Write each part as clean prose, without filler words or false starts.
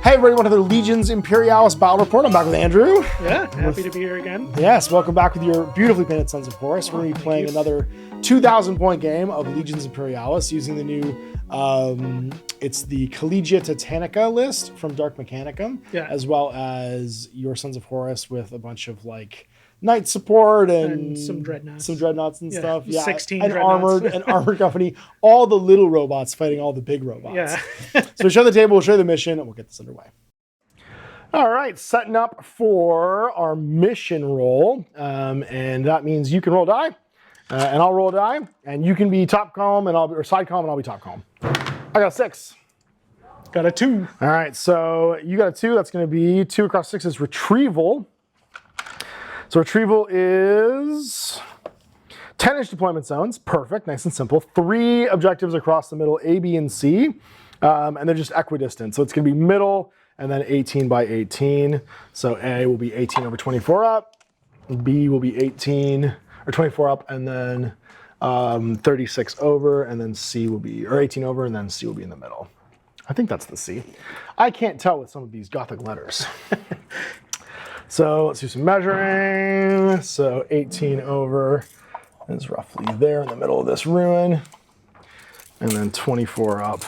Hey everybody, welcome to the Legions Imperialis Battle Report. I'm back with Andrew. Yeah, happy to be here again. Yes, welcome back with your beautifully painted Sons of Horus. We're going to be playing another 2,000 point game of Legions Imperialis using the new, it's the Collegia Titanica list from Dark Mechanicum, as well as your Sons of Horus with a bunch of like knight support and some dreadnoughts. And stuff. Yeah, 16 and dreadnoughts. an armored company, all the little robots fighting all the big robots. Yeah. So we'll show the table, we'll show the mission, and we'll get this underway. All right, setting up for our mission roll, and that means you can roll a die, and I'll roll a die, and you can be top column, or side column, and I'll be top column. I got a 6. Got a 2. All right, so you got a 2. That's going to be 2 across 6 is retrieval. So retrieval is 10-inch deployment zones, perfect, nice and simple. 3 objectives across the middle, A, B, and C, and they're just equidistant. So it's going to be middle, and then 18 by 18. So A will be 18 over 24 up, B will be 18 or 24 up, and then 36 over, and then C will be, or 18 over, and then C will be in the middle. I think that's the C. I can't tell with some of these Gothic letters. So let's do some measuring. So 18 over is roughly there in the middle of this ruin, and then 24 up.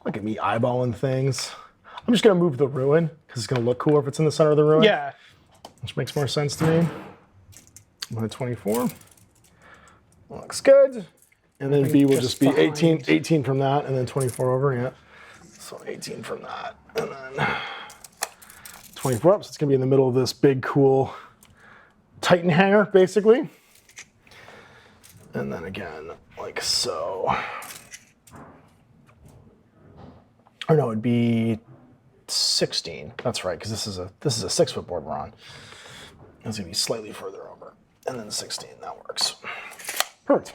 Look at me eyeballing things. I'm just gonna move the ruin because it's gonna look cooler if it's in the center of the ruin. Yeah. Which makes more sense to me. I'm gonna 24. Looks good. And then B will just be 18 from that, and then 24 over, yeah. So 18 from that, and then 24 up, so it's gonna be in the middle of this big, cool Titan hangar, basically. And then again, like so. Or no, it'd be 16. That's right, because this is a 6-foot board we're on. It's gonna be slightly further over, and then 16. That works. Perfect.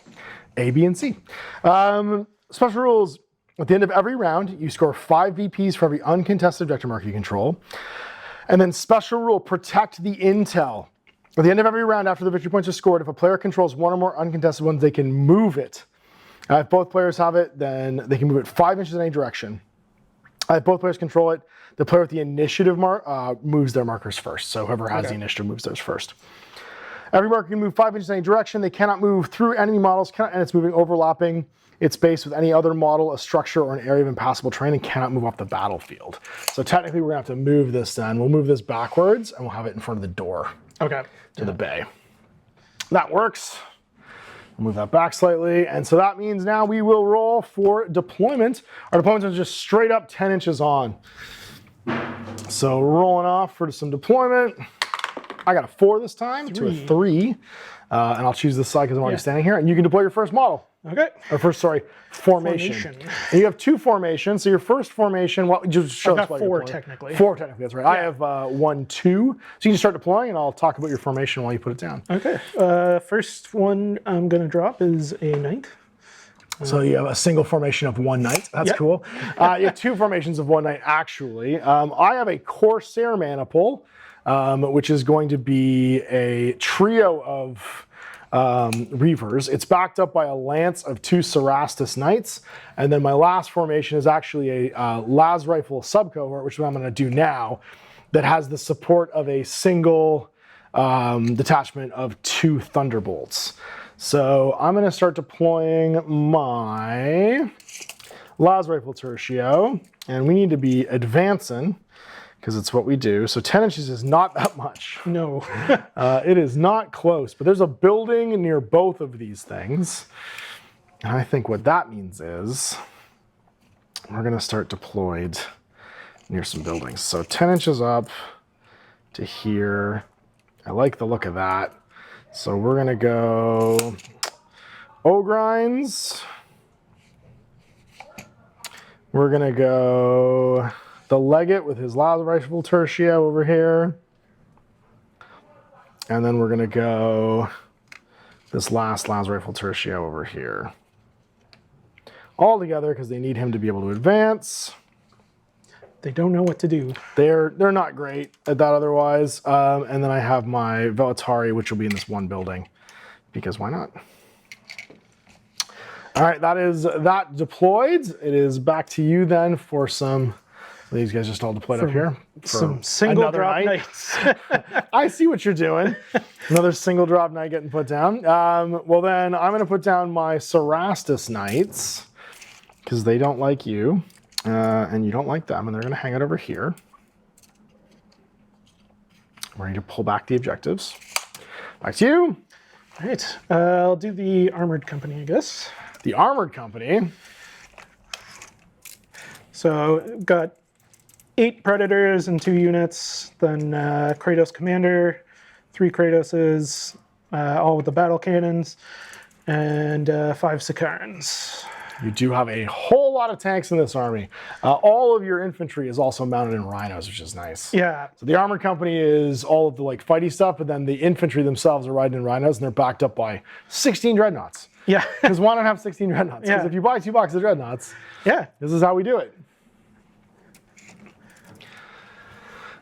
A, B, and C. Special rules: at the end of every round, you score 5 VPs for every uncontested objective marker you control. And then special rule: protect the intel. At the end of every round, after the victory points are scored, if a player controls 1 or more uncontested ones, they can move it. If both players have it, then they can move it 5 inches in any direction. If both players control it, the player with the initiative moves their markers first. So whoever has the initiative moves theirs first. Every marker can move 5 inches in any direction. They cannot move through enemy models, and it's moving overlapping its base with any other model, a structure, or an area of impassable terrain, and cannot move off the battlefield. So technically, we're gonna have to move this then. We'll move this backwards, and we'll have it in front of the door. Okay. To the bay. That works. We'll move that back slightly, and so that means now we will roll for deployment. Our deployment is just straight up 10 inches on. So rolling off for some deployment. I got a 4 this time to a 3, and I'll choose this side because I'm already standing here, and you can deploy your first model. Okay. Or first, sorry, formation. And you have 2 formations. So your first formation, well, just show us what 4 technically. 4 technically, that's right. Yeah. I have 1, 2. So you can start deploying, and I'll talk about your formation while you put it down. Okay. First one I'm gonna drop is a knight. So you have a single formation of 1 knight. That's cool. You have 2 formations of 1 knight, actually. I have a Corsair Maniple, which is going to be a trio of Reavers. It's backed up by a lance of 2 Cerastus Knights, and then my last formation is actually a Las Rifle subcohort, which is what I'm going to do now, that has the support of a single detachment of 2 Thunderbolts. So I'm going to start deploying my Las Rifle Tertio, and we need to be advancing, because it's what we do. So 10 inches is not that much. No. It is not close, but there's a building near both of these things. And I think what that means is we're gonna start deployed near some buildings. So 10 inches up to here. I like the look of that. So we're gonna go Ogrines. We're gonna go the Legate with his Las Rifle Tertio over here. And then we're gonna go this last Las Rifle Tertio over here. All together because they need him to be able to advance. They don't know what to do. They're not great at that otherwise. And then I have my Velatari, which will be in this one building, because why not? All right, that is that deployed. It is back to you then for some These guys just all deployed up here. For Some single another drop night. knights. I see what you're doing. Another single drop knight getting put down. Well, then I'm going to put down my Cerastus knights because they don't like you and you don't like them, and they're going to hang out over here. Ready to pull back the objectives. Back to you. All right. I'll do the armored company, I guess. The Armored Company. So got 8 Predators and 2 units, then Kratos Commander, 3 Kratoses, all with the battle cannons, and 5 Sicarans. You do have a whole lot of tanks in this army. All of your infantry is also mounted in rhinos, which is nice. Yeah. So the Armored Company is all of the like fighty stuff, but then the infantry themselves are riding in rhinos, and they're backed up by 16 dreadnoughts. Yeah. Because why not have 16 dreadnoughts? Because Yeah. if you buy 2 boxes of dreadnoughts, Yeah. this is how we do it.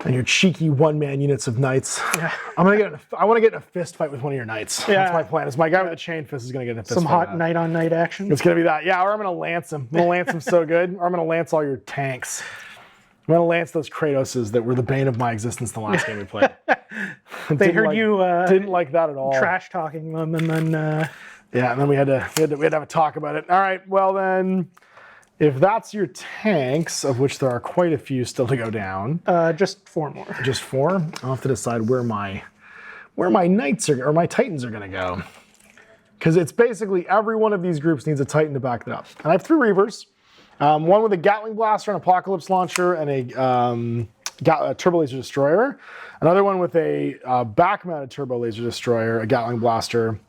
And your cheeky one-man units of knights. Yeah. I want to get in a fist fight with one of your knights. Yeah. That's my plan. Is my guy with the chain fist is going to get in a fist Some fight hot with that. knight-on-knight action. It's going to be that. Yeah, or I'm going to lance him. I'm going to lance him so good. Or I'm going to lance all your tanks. I'm going to lance those Kratoses that were the bane of my existence the last game we played. They heard you didn't like that at all. trash talking them, and then Yeah, and then we had to have a talk about it. All right, well then, if that's your tanks, of which there are quite a few still to go down, just 4 more. just 4. I'll have to decide where my knights are or my titans are going to go, because it's basically every one of these groups needs a titan to back it up. And I have 3 Reavers, one with a Gatling blaster, an Apocalypse launcher, and a turbo laser destroyer. Another one with a back-mounted turbo laser destroyer, a Gatling blaster,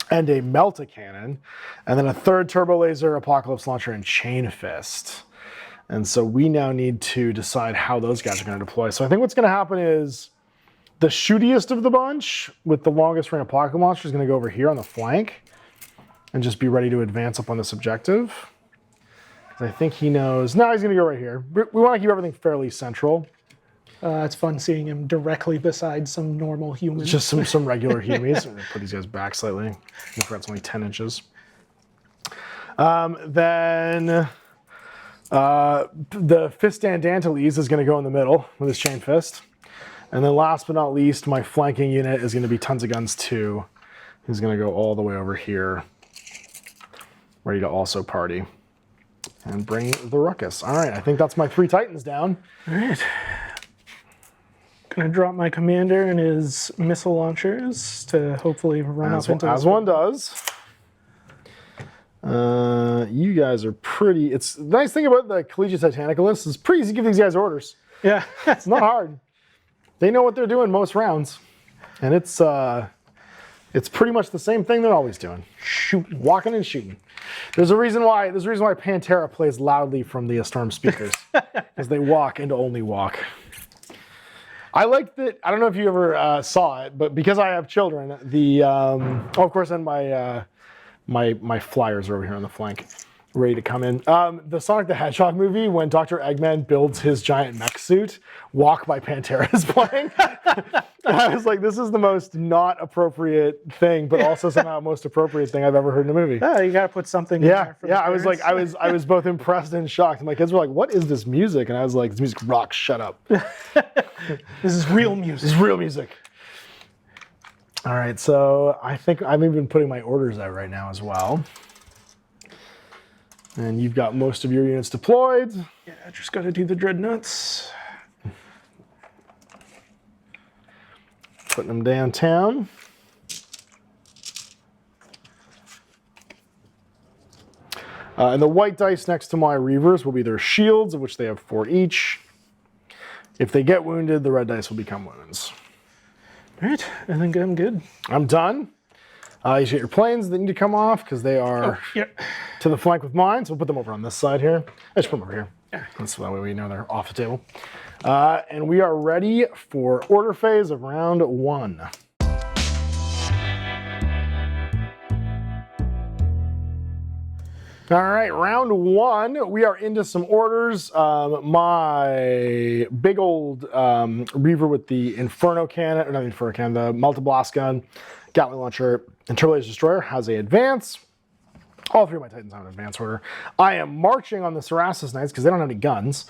and a Melta cannon, and then a 3rd turbo laser, Apocalypse launcher, and Chain Fist. And so we now need to decide how those guys are going to deploy. So I think what's going to happen is the shootiest of the bunch with the longest range Apocalypse launcher is going to go over here on the flank and just be ready to advance up on this objective. Because I think he knows. No, he's going to go right here. We want to keep everything fairly central. It's fun seeing him directly beside some normal humans. Just some regular humies. I'm gonna put these guys back slightly. I forgot it's only 10 inches. Then the Fistan Danteles is going to go in the middle with his chain fist. And then last but not least, my flanking unit is going to be Tons of Guns 2. He's going to go all the way over here, ready to also party and bring the ruckus. All right, I think that's my 3 Titans down. All right. Gonna drop my commander and his missile launchers to hopefully run up into As one does. You guys are pretty. It's the nice thing about the Collegia Titanica list is pretty easy to give these guys orders. Yeah. It's not hard. They know what they're doing most rounds, and it's pretty much the same thing they're always doing: shooting, walking, and shooting. There's a reason why Pantera plays loudly from the Astorum speakers, because they walk and only walk. I like that. I don't know if you ever saw it, but because I have children, of course, and my flyers are over here on the flank, ready to come in. The Sonic the Hedgehog movie, when Dr. Eggman builds his giant mech suit, Walk by Pantera is playing. I was like, this is the most not appropriate thing, but also somehow the most appropriate thing I've ever heard in a movie. Yeah, you gotta put something in there for the I was like, parents. I was both impressed and shocked. And my kids were like, what is this music? And I was like, this music rocks, shut up. This is real music. This is real music. All right, so I think I'm even putting my orders out right now as well. And you've got most of your units deployed. Yeah, I just gotta do the dreadnoughts. Putting them downtown. And the white dice next to my Reavers will be their shields, of which they have 4 each. If they get wounded, the red dice will become wounds. All right, I think I'm good. I'm done. You should get your planes that need to come off because they are Yeah. to the flank with mine. So we'll put them over on this side here. I just put them over here. Yeah. That's that way we know they're off the table. And we are ready for order phase of round 1. All right, round 1, we are into some orders. My big old Reaver with the Inferno cannon, or not the Inferno cannon, the Multiblast gun, Gatling launcher, and Turbo Laser Destroyer has a advance. All 3 of my Titans have an advance order. I am marching on the Cerastus Knights because they don't have any guns.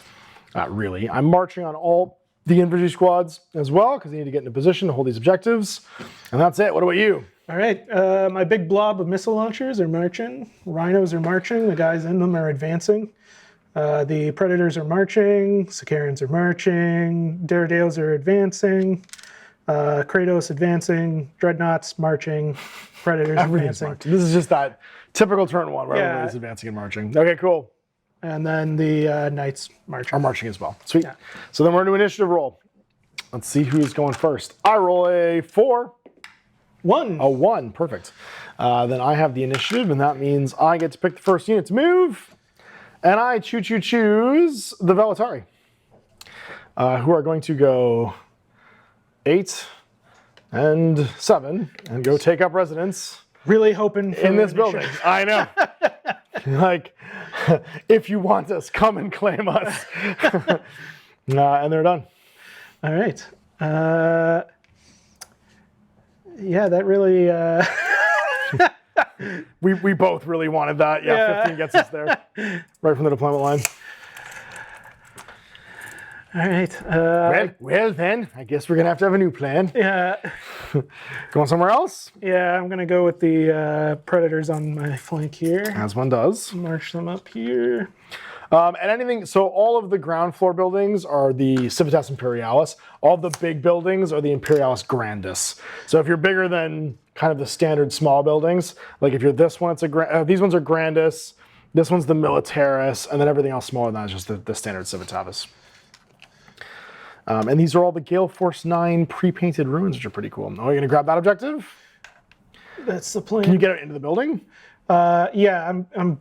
Not really. I'm marching on all the infantry squads as well because they need to get into position to hold these objectives. And that's it. What about you? All right, my big blob of missile launchers are marching. Rhinos are marching. The guys in them are advancing. The Predators are marching. Sicarans are marching. Daredales are advancing. Kratos advancing. Dreadnoughts marching. Predators advancing. Marching. This is just that typical turn one where Yeah. everybody's advancing and marching. Okay, cool. And then the Knights marching. Are marching as well. Sweet. Yeah. So then we're going to initiative roll. Let's see who's going first. I roll a 4. 1. A 1. Perfect. Then I have the initiative, and that means I get to pick the first unit to move. And I choose the Velatari, who are going to go 8 and 7 and go take up residence Really hoping for in this initiative. building. I know. Like, if you want us, come and claim us. And they're done. All right. Yeah, that really. We both really wanted that. Yeah, Yeah. 15 gets us there. Right from the deployment line. All right. Well then, I guess we're going to have a new plan. Yeah. Going somewhere else? Yeah, I'm gonna go with the Predators on my flank here. As one does. March them up here. And anything, so all of the ground floor buildings are the Civitas Imperialis. All the big buildings are the Imperialis Grandis. So if you're bigger than kind of the standard small buildings, like if you're this one, it's these ones are Grandis, this one's the Militaris, and then everything else smaller than that is just the standard Civitatis. And these are all the Gale Force 9 pre-painted ruins, which are pretty cool. Oh, you're gonna grab that objective? That's the plan. Can you get it into the building? Yeah, I'm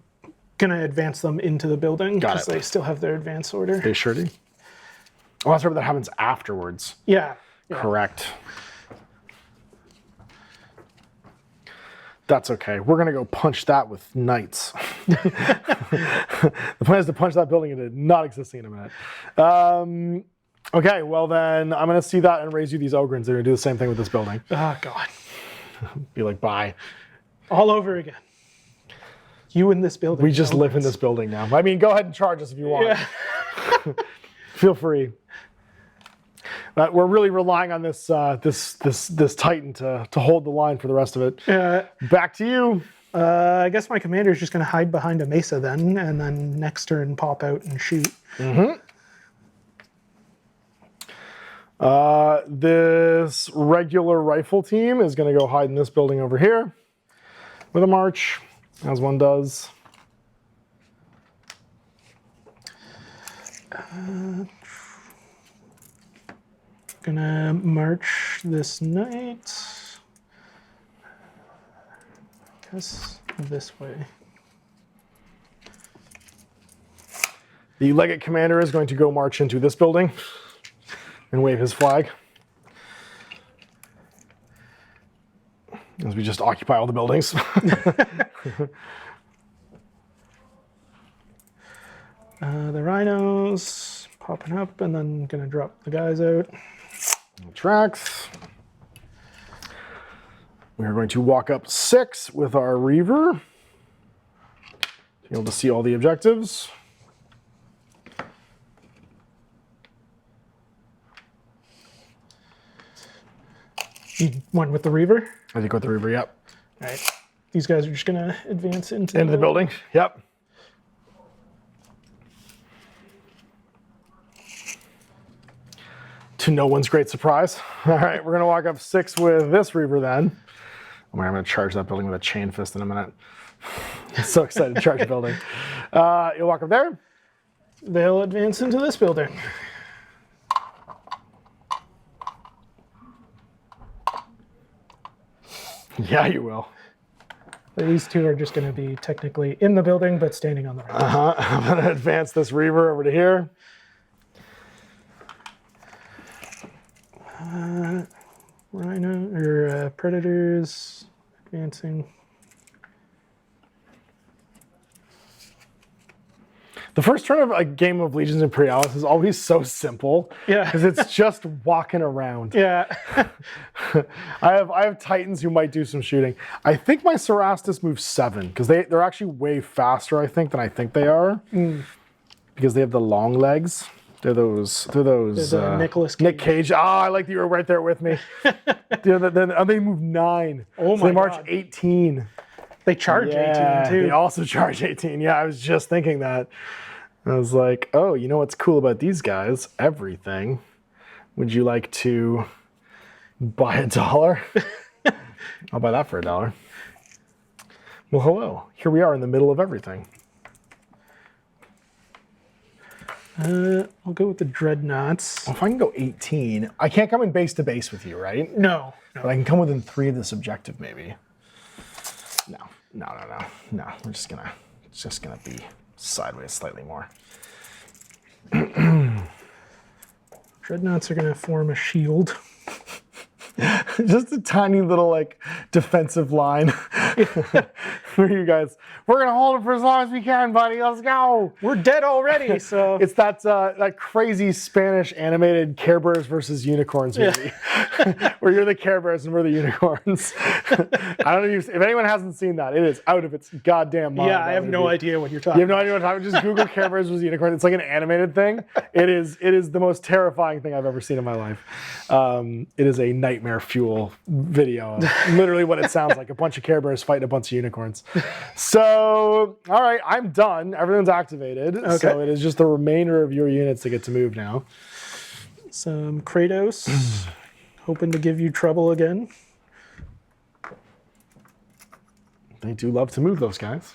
gonna advance them into the building Got because it. they still have their advance order. They sure do. Oh, that's right, that happens afterwards. Yeah. Correct. That's okay. We're gonna go punch that with knights. The plan is to punch that building into not existing in a minute. Okay, well then I'm gonna see that and raise you these Ogrins. They're gonna do the same thing with this building. Oh God. Be like, bye. All over again. You in this building. We just live in this building now. I mean, go ahead and charge us if you want. Yeah. Feel free. We're really relying on this this Titan to hold the line for the rest of it. Back to you. I guess my commander is just going to hide behind a mesa then, and then next turn pop out and shoot. This regular rifle team is going to go hide in this building over here with a march, as one does. Gonna march this knight. I guess this way. The legate commander is going to go march into this building and wave his flag as we just occupy all the buildings. The rhinos popping up, and then gonna drop the guys out. Tracks. We are going to walk up 6 with our Reaver to be able to see all the objectives. You went with the Reaver? I think with the Reaver, yep. All right. These guys are just gonna advance into Into the building, yep. To no one's great surprise. All right, we're gonna walk up 6 with this Reaver then. Oh my, I'm gonna charge that building with a chain fist in a minute. I'm so excited to charge the building. You'll walk up there. They'll advance into this building. Yeah, you will. These two are just going to be technically in the building, but standing on the right. I'm gonna advance this Reaver over to here. Rhino or Predators advancing. The first turn of a game of Legions Imperialis is always so simple. Yeah. Because it's just walking around. Yeah. I have Titans who might do some shooting. I think my Cerastus moves 7 because they're actually way faster, I think, than I think they are. Because they have the long legs. They're those. The Nicolas Cage. Nick Cage. Oh, I like that you were right there with me. They move 9. Oh so they my march God. 18. They charge 18 too. They also charge 18. Yeah, I was just thinking that. I was like, oh, you know what's cool about these guys? Everything. Would you like to buy $1? I'll buy that for $1. Well, hello. Here we are in the middle of everything. I'll go with the dreadnoughts. Well, if I can go 18, I can't come in base to base with you, right? No. But I can come within 3 of this objective, maybe. No. It's just gonna be sideways slightly more. Dreadnoughts are gonna form a shield. Just a tiny little defensive line for you guys. We're gonna hold it for as long as we can, buddy. Let's go. We're dead already, so It's that crazy Spanish animated Care Bears versus unicorns movie, where you're the Care Bears and we're the unicorns. I don't know if anyone hasn't seen that. It is out of its goddamn mind. yeah, I have no idea what you're talking You have no idea what I'm talking about. Just Google Care Bears versus unicorns. It's like an animated thing. It is the most terrifying thing I've ever seen in my life. It is a nightmare fuel video of literally what it sounds like. A bunch of Care Bears fighting a bunch of unicorns. So, all right, I'm done. Everything's activated. Okay. So it is just the remainder of your units that get to move now. Some Kratos, hoping to give you trouble again. They do love to move, those guys.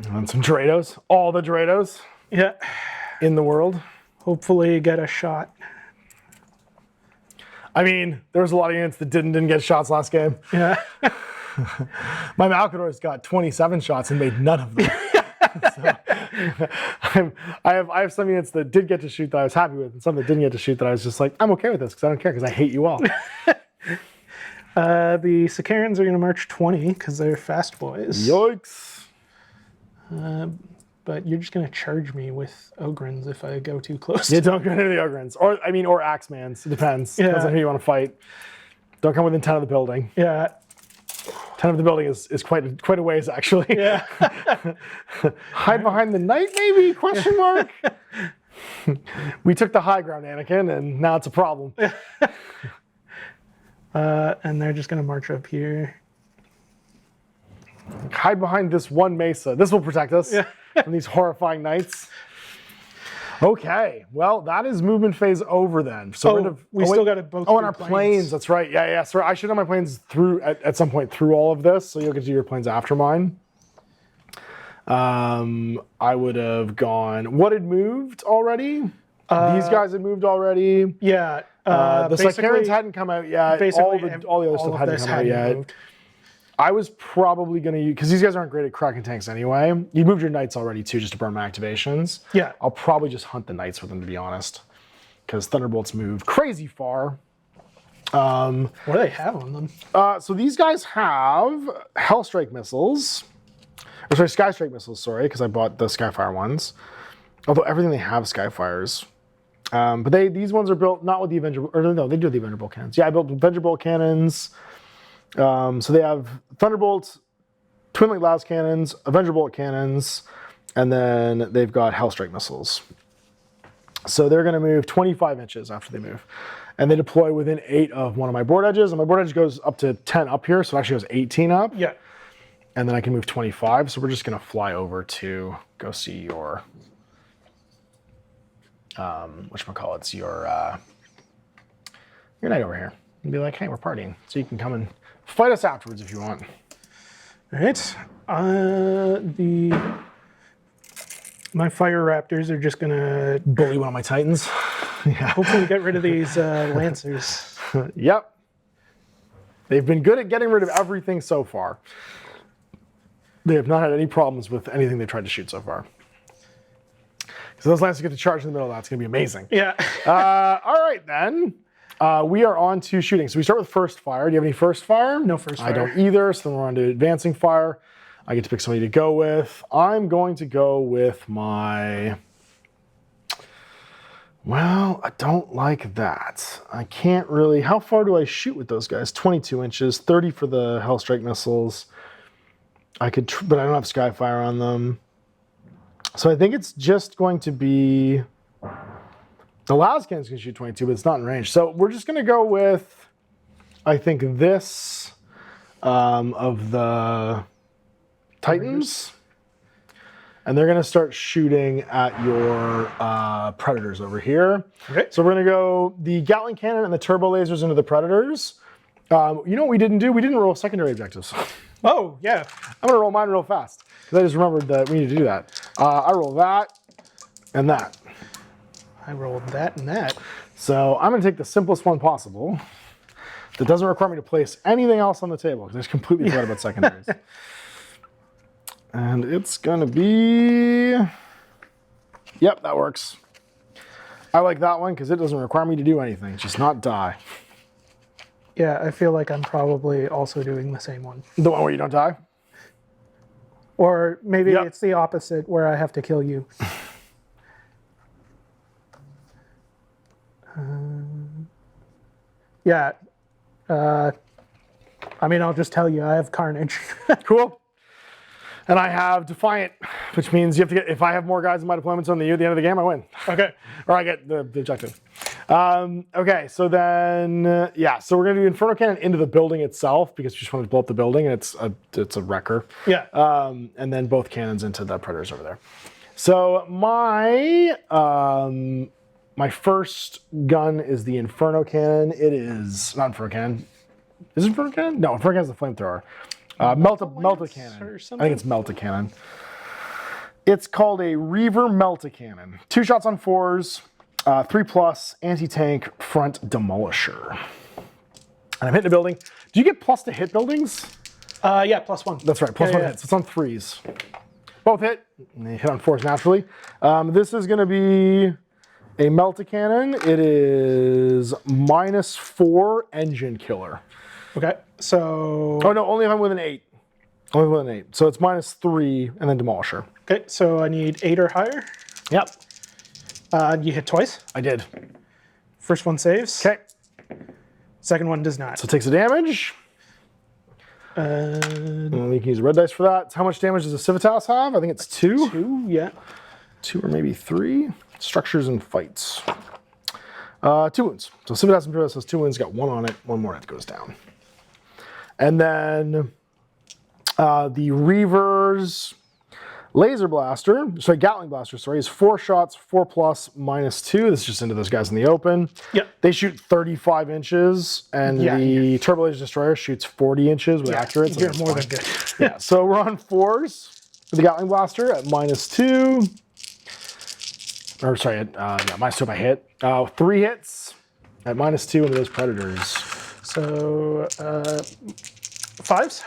And some Drados, all the Drados Yeah. in the world. Hopefully get a shot. I mean, there was a lot of units that didn't get shots last game. Yeah. My Malcadors got 27 shots and made none of them. So, I have some units that did get to shoot that I was happy with, and some that didn't get to shoot that I was just like, I'm okay with this because I don't care because I hate you all. The Sicarans are going to march 20 because they're fast boys. Yikes. But you're just going to charge me with Ogrins if I go too close. Yeah, don't go near the Ogrins. Or Axemans. It depends. Yeah. Depends on who you want to fight. Don't come within 10 of the building. Yeah. 10 of the building is quite a ways, actually. Yeah. Hide behind the knight, maybe? Question mark? We took the high ground, Anakin, and now it's a problem. And they're just going to march up here. Hide behind this one mesa. This will protect us from these horrifying knights. Okay, well, that is movement phase over then. So we still got to both. Oh, and our planes. That's right. Yeah. So I should have my planes through at some point through all of this. So you'll get to your planes after mine. I would have gone. What had moved already? These guys had moved already. Yeah. The Sicarans hadn't come out yet. Basically, all the other stuff hadn't come out yet. moved. I was probably going to use, because these guys aren't great at cracking tanks anyway. You moved your knights already too, just to burn my activations. Yeah. I'll probably just hunt the knights with them, to be honest, because Thunderbolts move crazy far. What do they have on them? So these guys have Hellstrike missiles. Or sorry, Skystrike missiles, sorry, because I bought the Skyfire ones. Although everything they have is Skyfires. But these ones are built not with the Avenger, or no, they do have the Avenger Bolt cannons. Yeah, I built Avenger Bolt cannons. So they have Thunderbolts, Twin Link Las cannons, Avenger Bolt cannons, and then they've got Hellstrike missiles. So they're going to move 25 inches after they move. And they deploy within 8 of one of my board edges. And my board edge goes up to 10 up here, so it actually goes 18 up. Yeah. And then I can move 25. So we're just going to fly over to go see your, whatchamacallits, your knight over here. And be like, hey, we're partying. So you can come and fight us afterwards if you want. All right. My Fire Raptors are just gonna Bully one of my Titans. Yeah. hopefully get rid of these Lancers. Yep. They've been good at getting rid of everything so far. They have not had any problems with anything they tried to shoot so far. So those Lancers get to charge in the middle of that. It's going to be amazing. Yeah. All right, then. We are on to shooting. So we start with first fire. Do you have any first fire? No first fire. I don't either. So then we're on to advancing fire. I get to pick somebody to go with. I'm going to go with my Well, I don't like that. I can't really... How far do I shoot with those guys? 22 inches, 30 for the Hellstrike missiles. I could, but I don't have Skyfire on them. So I think it's just going to be... The Lascannons can shoot 22, but it's not in range. So we're just going to go with, I think, this of the Titans. And they're going to start shooting at your Predators over here. Okay. So we're going to go the Gatling Cannon and the Turbo Lasers into the Predators. You know what we didn't do? We didn't roll secondary objectives. Oh, yeah. I'm going to roll mine real fast because I just remembered that we need to do that. I roll that and that. I rolled that and that. So I'm going to take the simplest one possible that doesn't require me to place anything else on the table because I just completely forgot about secondaries. And it's going to be... Yep, that works. I like that one because it doesn't require me to do anything, just not die. Yeah, I feel like I'm probably also doing the same one. The one where you don't die? Or maybe Yep. it's the opposite where I have to kill you. Yeah. I mean, I'll just tell you, I have Carnage. Cool. And I have Defiant, which means you have to get, if I have more guys in my deployments on the end of the game, I win. Okay. Or I get the objective. Okay, so then, yeah, so we're going to do Inferno Cannon into the building itself because we just want to blow up the building and it's a wrecker. Yeah. And then both cannons into the Predators over there. So my first gun is the Inferno Cannon. It is, not Inferno Cannon. Is it Inferno Cannon? No, Inferno Cannon is the flamethrower. Melta Cannon. I think it's Melta Cannon. It's called a Reaver Melta Cannon. 2 shots on 4s, 3+, anti-tank, front demolisher. And I'm hitting a building. Do you get plus to hit buildings? Yeah, +1. That's right, plus one hit. So it's on 3s. Both hit. And they hit on 4s naturally. This is going to be a Melta Cannon. It is -4 engine killer. Okay, so... Oh no, only if I'm with an 8. Only with an 8. So it's -3 and then demolisher. Okay, so I need 8 or higher. Yep. You hit twice. I did. First one saves. Okay. Second one does not. So it takes the damage. And we can use red dice for that. So how much damage does a Civitas have? I think it's 2. 2, yeah. 2 or maybe 3. Structures and fights. 2 wounds. So Civitas Imperialis has 2 wounds, got 1 on it, 1 more it goes down. And then the Reaver's Laser Blaster, sorry, Gatling Blaster, sorry, is 4 shots, 4+, -2. This is just into those guys in the open. Yep. They shoot 35 inches, and the Turbo Laser Destroyer shoots 40 inches with accurate. So You're more than good. Yeah, so we're on 4s with the Gatling Blaster at -2. Or sorry, yeah, -2 if I hit. 3 hits at -2 into those Predators. So, 5s.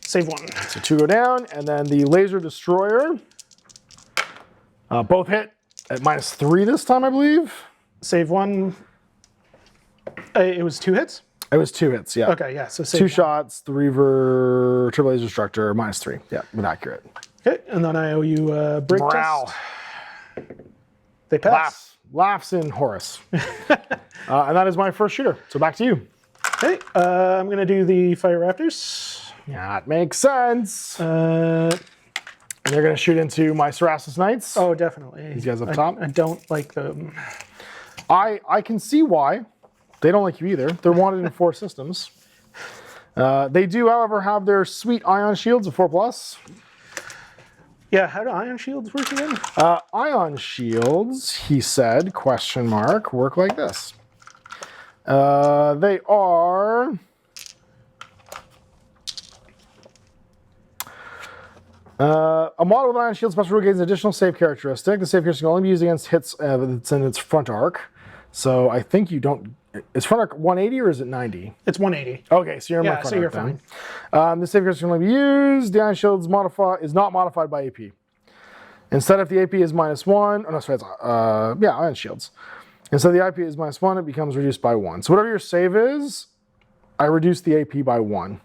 Save 1. So 2 go down, and then the Laser Destroyer. Both hit at -3 this time, I believe. Save 1. It was 2 hits? It was 2 hits, yeah. Okay, yeah, so save 2 1. shots, the Reaver, Turbo Laser Destructor, -3. Yeah, with accurate. Okay, and then I owe you a break Morale. test. They pass. Laughs in Horus. And that is my first shooter. So back to you. Okay, I'm going to do the Fire Raptors. Yeah, it makes sense. And they're going to shoot into my Cerastus Knights. Oh, definitely. These guys up top. I don't like them. I can see why. They don't like you either. They're wanted in 4 systems. They do, however, have their sweet ion shields of 4+. Yeah, how do ion shields work again? Ion shields, he said, question mark, work like this. They are... a model with ion shield special rule gains an additional save characteristic. The save characteristic can only be used against hits that's in its front arc. So I think you don't... Is front arc 180 or is it 90? It's 180. Okay, so you're in my front so you're arc then. fine. The save characteristic can only be used. The ion shield is not modified by AP. Instead, if the AP is -1, oh no, sorry, it's, ion shields. Instead, the IP is -1, it becomes reduced by 1. So whatever your save is, I reduce the AP by 1.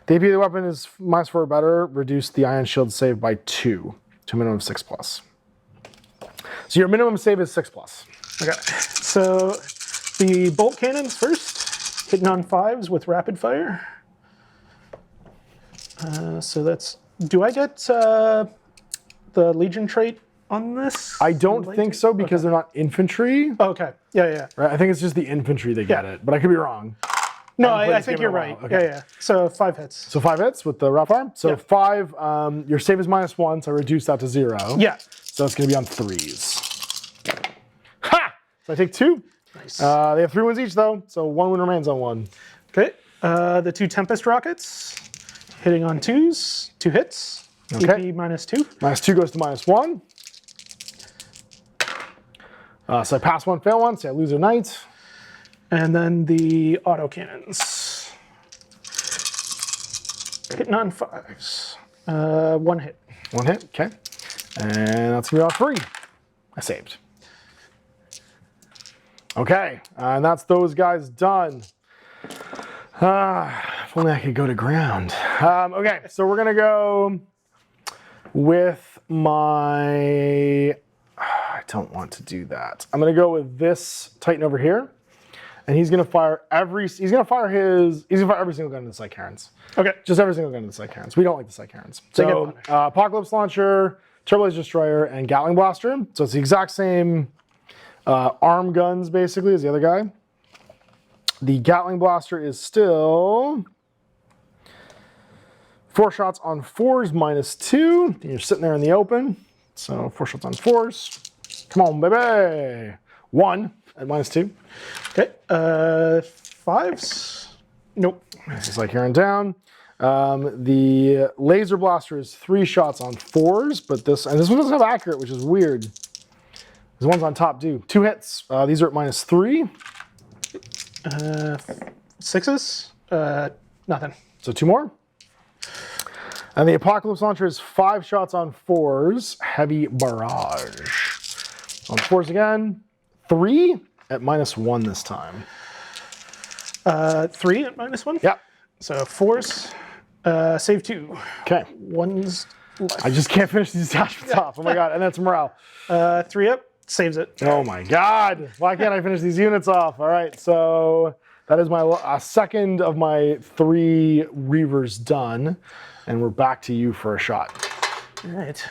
The AP of the weapon is -4 or better, reduce the ion shield save by 2 to a minimum of 6+. So your minimum save is 6+. Okay. So the bolt cannons first, hitting on 5s with rapid fire. So that's. Do I get the Legion trait on this? I don't think so because they're not infantry. Okay. Yeah. Right? I think it's just the infantry that get it, but I could be wrong. No, I think you're right. Okay. Yeah. So 5 hits. So 5 hits with the rapid fire. So 5. Your save is -1, so I reduce that to 0. Yeah. So it's going to be on 3s. Ha! So I take 2. Nice. They have 3 wounds each though, so 1 wound remains on 1. Okay. The 2 Tempest rockets, hitting on 2s, 2 hits. Okay. AP -2. -2 goes to -1. So I pass 1, fail 1, so I lose a knight. And then the autocannons. Hitting on 5s. 1 hit. 1 hit, okay. And that's going to be on 3. I saved. Okay, and that's those guys done. If only I could go to ground. Okay, so we're going to go with my... I don't want to do that. I'm going to go with this Titan over here. And he's gonna fire every single gun into the Psycharans. Okay. Just every single gun into the Psycharans. We don't like the Psycharans. So Apocalypse Launcher, Turbo Laser Destroyer, and Gatling Blaster. So it's the exact same arm guns basically as the other guy. The Gatling Blaster is still 4 shots on 4s -2. And you're sitting there in the open. So 4 shots on 4s. Come on, baby. 1 at -2. Okay. 5s. Nope. It's like here and down. The laser blaster is 3 shots on 4s, but this one doesn't have accurate, which is weird. The ones on top do. 2 hits. These are at -3. 6s. Nothing. So 2 more. And the Apocalypse Launcher is 5 shots on 4s. Heavy barrage. On 4s again. 3 at -1 this time. 3 at -1? Yep. So 4s. Save 2. Okay. 1's left. I just can't finish these attachments off. Oh my god. And that's morale. 3 up. Saves it. Oh my god. Why can't I finish these units off? All right. So that is my second of my 3 Reavers done. And we're back to you for a shot. All right.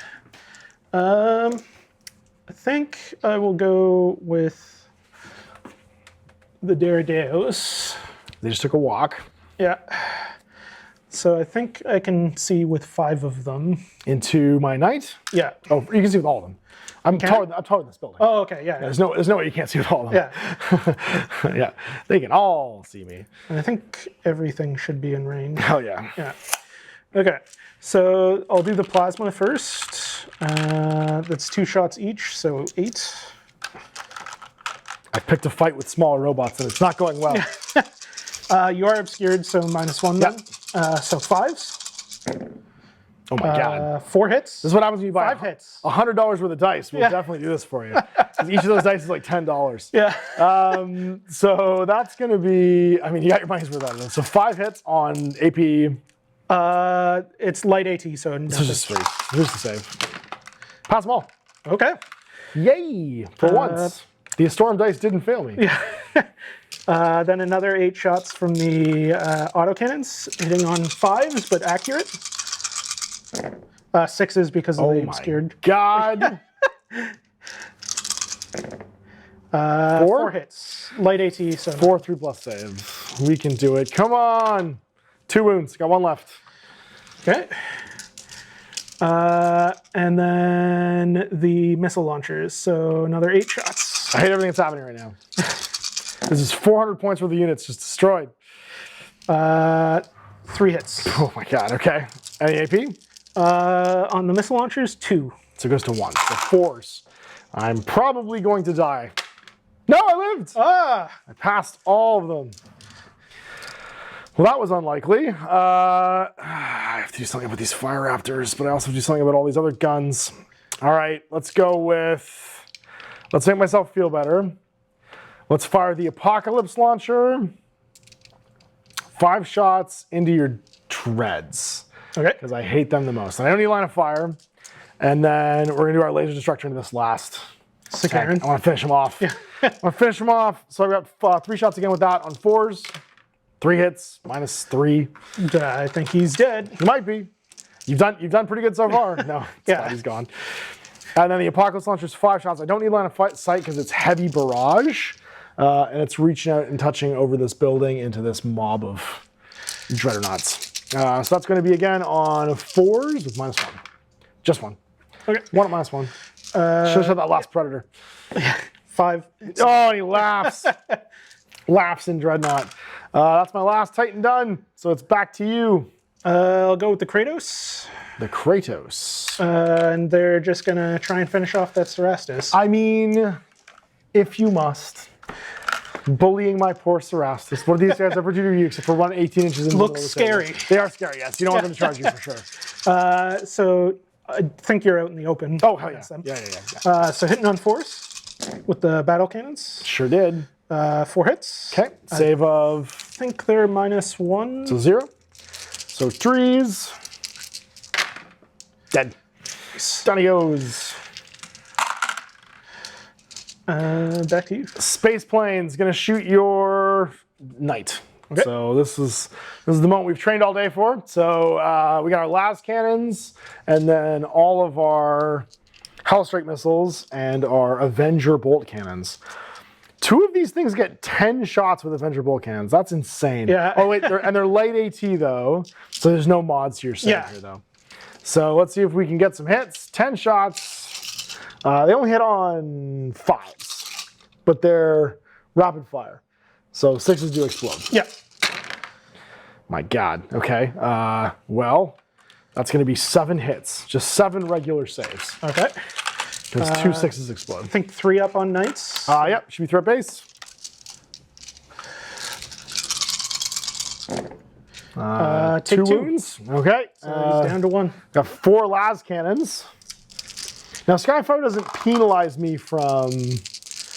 I think I will go with the Daredeos. They just took a walk. Yeah. So I think I can see with 5 of them. Into my knight? Yeah. Oh, you can see with all of them. I'm taller than this building. Oh, okay, yeah. There's no way you can't see with all of them. Yeah. Yeah. They can all see me. And I think everything should be in range. Hell yeah. Yeah. Okay. So I'll do the plasma first. That's 2 shots each, so 8. I picked a fight with smaller robots and it's not going well. You are obscured, so -1 then. So 5s. Oh my god. 4 hits. This is what happens when you buy 5 hits. $100 worth of dice. We'll definitely do this for you. 'Cause each of those dice is like $10. Yeah. So that's going to be, I mean, you got your money's worth out of it. So 5 hits on AP. It's light AT, so This is just sweet. Here's the save. Pass them all. okay. Yay! For once. The Astorum dice didn't fail me. Yeah. Then another 8 shots from the autocannons, hitting on 5s, but accurate. 6s because of the obscured. God. 4 hits. Light AT, so 4 3+ saves. We can do it. Come on. 2 wounds. Got 1 left. okay. And then the missile launchers, so another 8 shots. I hate everything that's happening right now. This is 400 points worth of units just destroyed. 3 hits. Oh my god. Okay. Any AP? On the missile launchers, 2. So it goes to 1. So 4s. I'm probably going to die. No, I lived! Ah! I passed all of them. Well, that was unlikely. I have to do something about these Fire Raptors, but I also have to do something about all these other guns. All right, let's make myself feel better. Let's fire the Apocalypse Launcher. 5 shots into your treads. Okay. Because I hate them the most. And I don't need line of fire. And then we're going to do our laser destructor into this last. Sakaran. I want to finish him off. I want to finish him off. So I got 3 shots again with that on 4s. 3 hits, -3. I think he's dead. He might be. You've done pretty good so far. No, he's gone. And then the Apocalypse Launcher's 5 shots. I don't need line of sight because it's heavy barrage. And it's reaching out and touching over this building into this mob of Dreadnoughts. So that's going to be again on 4s with -1. Just 1. Okay. 1 at -1. Should have said that last Predator. 5. Oh, and he laughs. Laughs in Dreadnought. That's my last Titan done. So it's back to you. I'll go with the Kratos. The Kratos. And they're just going to try and finish off that Cerastus. I mean, if you must. Bullying my poor Cerastus. What do these guys ever do to you except for run 18 inches in the Looks middle of the scary. table? They are scary, yes. You don't want them to charge you for sure. So I think you're out in the open. Oh, hell yeah. Yeah. So hitting on 4s with the battle cannons. Sure did. 4 hits. Okay. Save of... I think they're -1. So 0. So 3s. Dead. Down he goes. Back to you. Space plane's gonna shoot your knight. Okay. So this is the moment we've trained all day for. So we got our las cannons, and then all of our Hellstrike missiles and our Avenger bolt cannons. 2 of these things get 10 shots with Avenger bolt cannons. That's insane. Yeah. Oh wait, they're light AT though, so there's no mods to your set here though. So let's see if we can get some hits. 10 shots. They only hit on 5s, but they're rapid fire. So 6s do explode. Yeah. My God. Okay. Well, that's going to be 7 hits. Just 7 regular saves. Okay. Because 2 6s explode. I think 3 up on knights. Yep. Should be threat base. 2 wounds. Okay. So he's down to 1. Got 4 las cannons. Now Skyfire doesn't penalize me from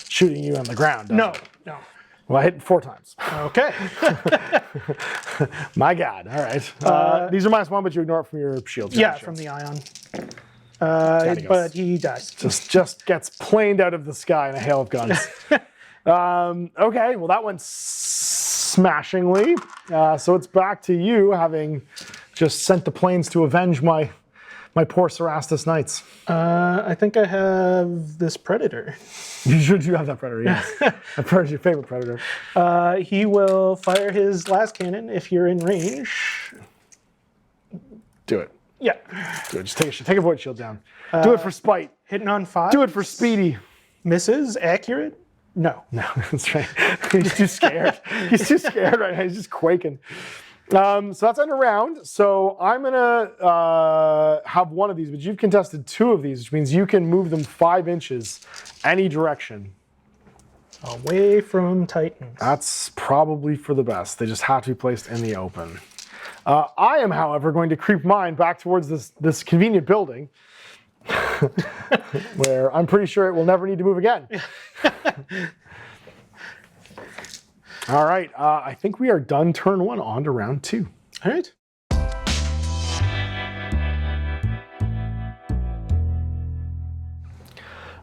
shooting you on the ground. Does it? No. Well, I hit 4 times. Okay. My God. All right. These are -1, but you ignore it from your shield. Yeah, from the ion. he But he dies. Just gets planed out of the sky in a hail of guns. Okay, well that went smashingly. So it's back to you, having just sent the planes to avenge my poor Cerastus knights. I think I have this Predator. You have that Predator, yes. That Predator's your favorite Predator. He will fire his last cannon if you're in range. Do it. Yeah. Do it. Just take a void shield down. Do it for spite. Hitting on 5. Do it for speedy. Misses. Accurate? No. No, that's right. He's too scared. He's too scared right now. He's just quaking. So that's end of round. So I'm going to have 1 of these, but you've contested 2 of these, which means you can move them 5 inches any direction. Away from Titans. That's probably for the best. They just have to be placed in the open. I am, however, going to creep mine back towards this convenient building where I'm pretty sure it will never need to move again. All right, I think we are done turn 1, on to round 2. All right.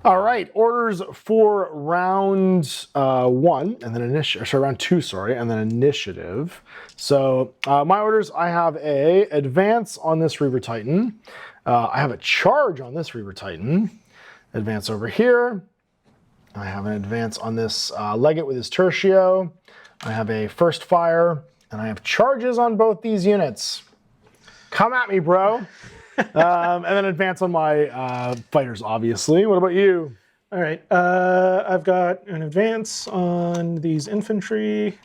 All right, orders for round 1, and then round 2, sorry, and then initiative. So my orders, I have a advance on this Reaver Titan. I have a charge on this Reaver Titan. Advance over here. I have an advance on this Legate with his Tertio. I have a first fire, and I have charges on both these units. Come at me, bro. And then advance on my fighters, obviously. What about you? All right. I've got an advance on these infantry.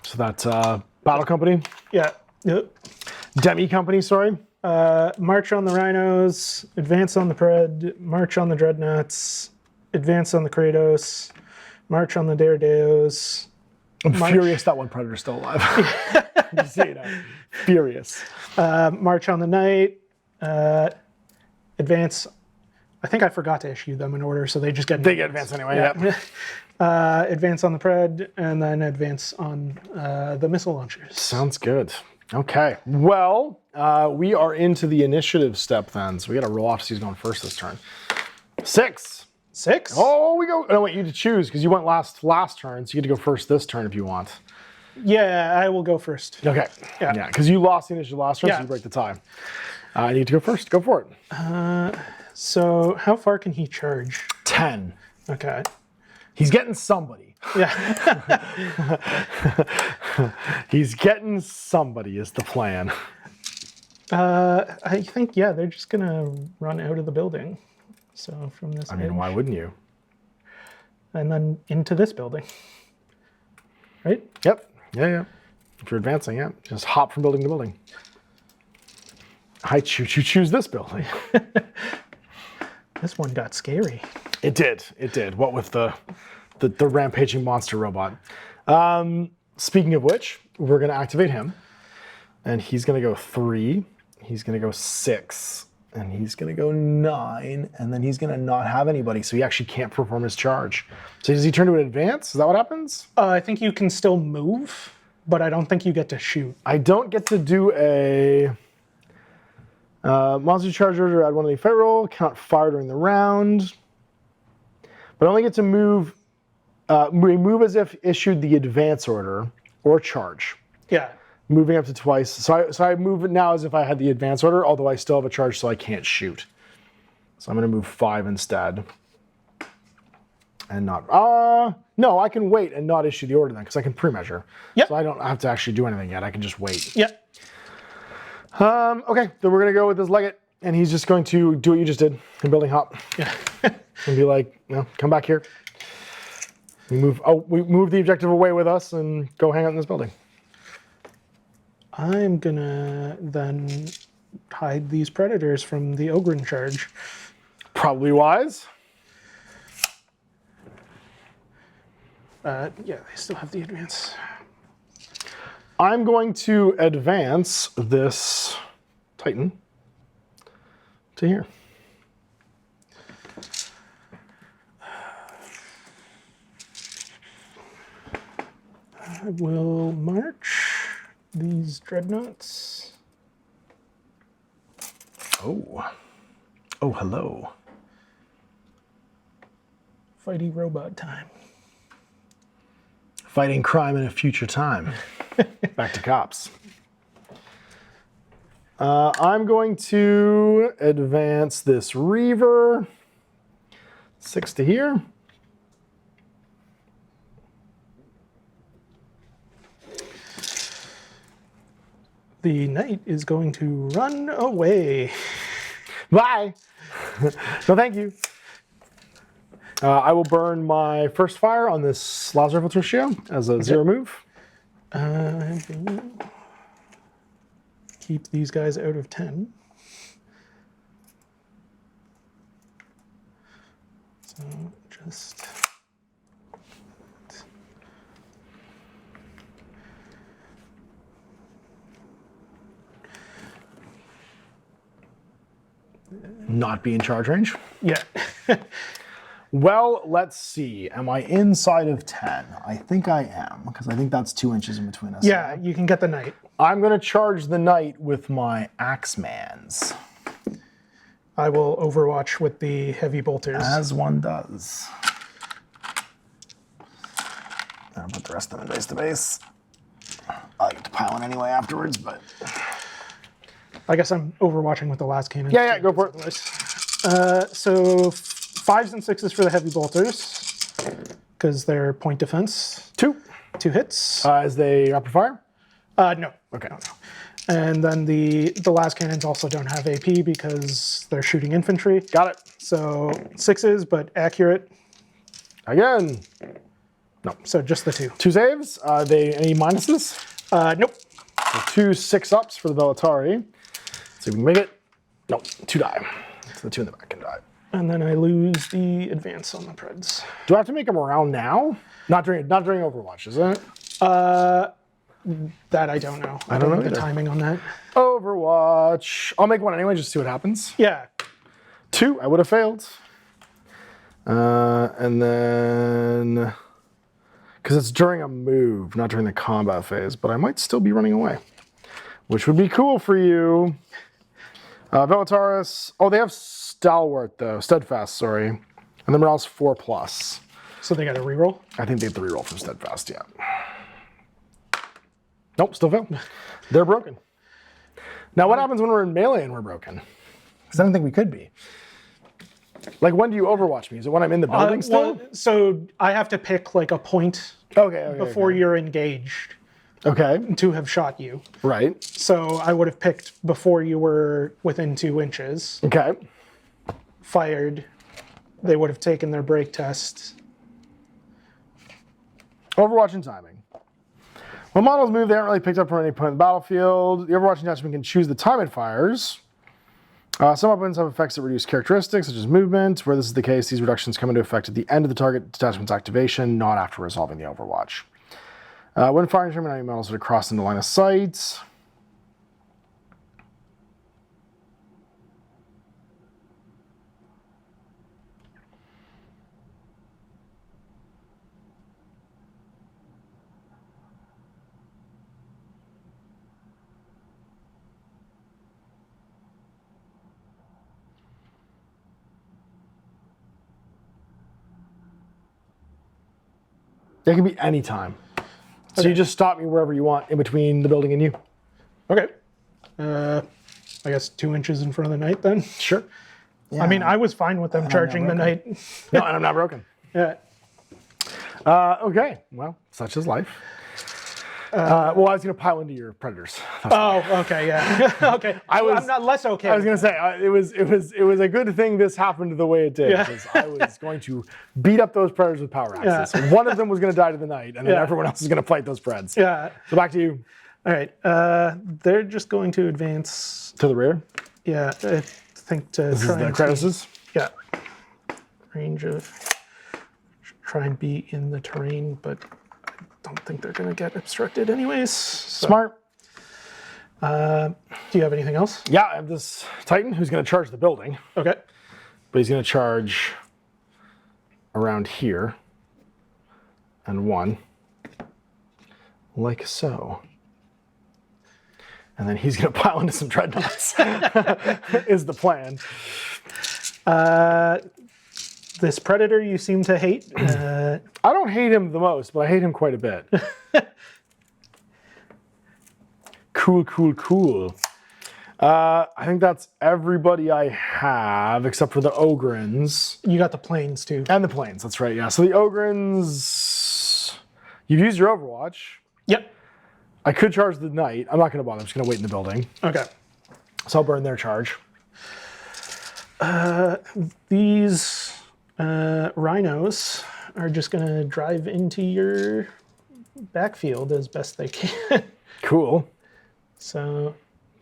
So that's Battle Company? Yeah. Yep. Demi Company, sorry. March on the Rhinos, advance on the Pred, march on the Dreadnoughts, advance on the Kratos, march on the Daredeos. I'm furious that one Predator's still alive. Just so you know. Furious. March on the Knight, advance. I think I forgot to issue them in order, so they just get They get advance anyway, yeah. Advance on the Pred, and then advance on the missile launchers. Sounds good. Okay. Well, we are into the initiative step then, so we got to roll off. So he's going first this turn. 6. 6? Oh, we go. No, wait, you get to choose because you went last turn, so you get to go first this turn if you want. Yeah, I will go first. Okay. Yeah. Because you lost the initial last turn, so Yeah. you break the tie. I need to go first. Go for it. So how far can he charge? 10. Okay. He's getting somebody. Yeah. He's getting somebody is the plan. I think, yeah, they're just going to run out of the building. So from this I mean, why wouldn't you? And then into this building. Right? Yep. Yeah. If you're advancing, yeah. Just hop from building to building. I choose this building. This one got scary. It did. What with the rampaging monster robot. Speaking of which, we're going to activate him. And he's going to go 3. He's going to go 6. And he's going to go 9. And then he's going to not have anybody. So he actually can't perform his charge. So does he turn to an advance? Is that what happens? I think you can still move, but I don't think you get to shoot. I don't get to do a... monster charge order, add 1 to the fight roll. Cannot fire during the round. But I only get to move... move as if issued the advance order or charge. Yeah. Moving up to twice. So I move it now as if I had the advance order, although I still have a charge, so I can't shoot. So I'm going to move 5 instead. And not... no, I can wait and not issue the order then, because I can pre-measure. Yep. So I don't have to actually do anything yet. I can just wait. Yep. Okay, then we're going to go with this legate, and he's just going to do what you just did in building hop. Yeah. And be like, come back here. We move the objective away with us and go hang out in this building. I'm gonna then hide these predators from the Ogren charge. Probably wise. Yeah, they still have the advance. I'm going to advance this Titan to here. I will march these dreadnoughts. Oh, hello. Fighty robot time. Fighting crime in a future time. Back to cops. I'm going to advance this Reaver 6 to here. The knight is going to run away. Bye. No, thank you. I will burn my first fire on this laser rifle tertio as a 0 move. I will keep these guys out of 10. So just... Not be in charge range. Yeah. Well, let's see. Am I inside of 10? I think I am, because I think that's 2 inches in between us. Yeah, you can get the knight. I'm going to charge the knight with my Axemans. I will overwatch with the heavy bolters. As one does. I'll put the rest of them in base to base. I get to pile in anyway afterwards, but... I guess I'm overwatching with the last cannon. Yeah, go for it. So 5s and 6s for the heavy bolters, because they're point defense. 2. 2 hits. As they rapid fire? No. Okay. No. And then the last cannons also don't have AP because they're shooting infantry. Got it. So 6s, but accurate. Again. No. So just the 2. 2 saves. They any minuses? Nope. So 2 6-ups for the Vellatari. See if we can make it. Nope. 2 die. So the 2 in the back can die. And then I lose the advance on the Preds. Do I have to make them around now? Not during Overwatch, is it? That I don't know. I don't know the either. timing on that. Overwatch. I'll make one anyway, just to see what happens. Yeah. 2, I would have failed. And then... Because it's during a move, not during the combat phase, but I might still be running away. Which would be cool for you. Velataris. Oh, they have Stalwart, though. Steadfast, sorry. And the morale's 4+. So they got a reroll? I think they have to reroll from steadfast, yeah. Nope, still fail. They're broken. Now, what happens when we're in melee and we're broken? Because I don't think we could be. Like, when do you overwatch me? Is it when I'm in the building still? Well, so I have to pick like a point before you're engaged to have shot you. Right. So I would have picked before you were within 2 inches. Okay. Fired. They would have taken their break test. Overwatch and timing. When models move, they aren't really picked up from any point in the battlefield. The overwatching detachment can choose the time it fires. Some weapons have effects that reduce characteristics, such as movement. Where this is the case, these reductions come into effect at the end of the target detachment's activation, not after resolving the overwatch. When firing from enemy models that are crossed into line of sight. It can be any time. So you just stop me wherever you want in between the building and you. Okay. I guess 2 inches in front of the knight then. Sure. I mean, I was fine with them charging the knight. No, and I'm not broken. Yeah. Okay. Well, such is life. Well, I was going to pile into your predators. Okay, yeah. Okay. I'm not less okay. I was going to say it was a good thing this happened the way it did, because I was going to beat up those predators with power axes. Yeah. One of them was going to die to the knight, and then everyone else is going to fight those preds. Yeah. So back to you. All right. They're just going to advance. To the rear. Yeah, I think to This is the Kratoses. Yeah. Range of try and be in the terrain, but I don't think they're going to get obstructed anyways. So, Smart. do you have anything else? Yeah, I have this Titan who's going to charge the building, Okay. but he's going to charge around here and one, like so. And then he's going to pile into some dreadnoughts, is the plan. This predator you seem to hate. I don't hate him the most, but I hate him quite a bit. Cool, cool, cool. I think that's everybody I have, except for the Ogrins. You got the planes too. And the planes, that's right, yeah. So the Ogrins, you've used your Overwatch. Yep. I could charge the knight. I'm not going to bother. I'm just going to wait in the building. Okay. So I'll burn their charge. These rhinos are just going to drive into your backfield as best they can. Cool. So,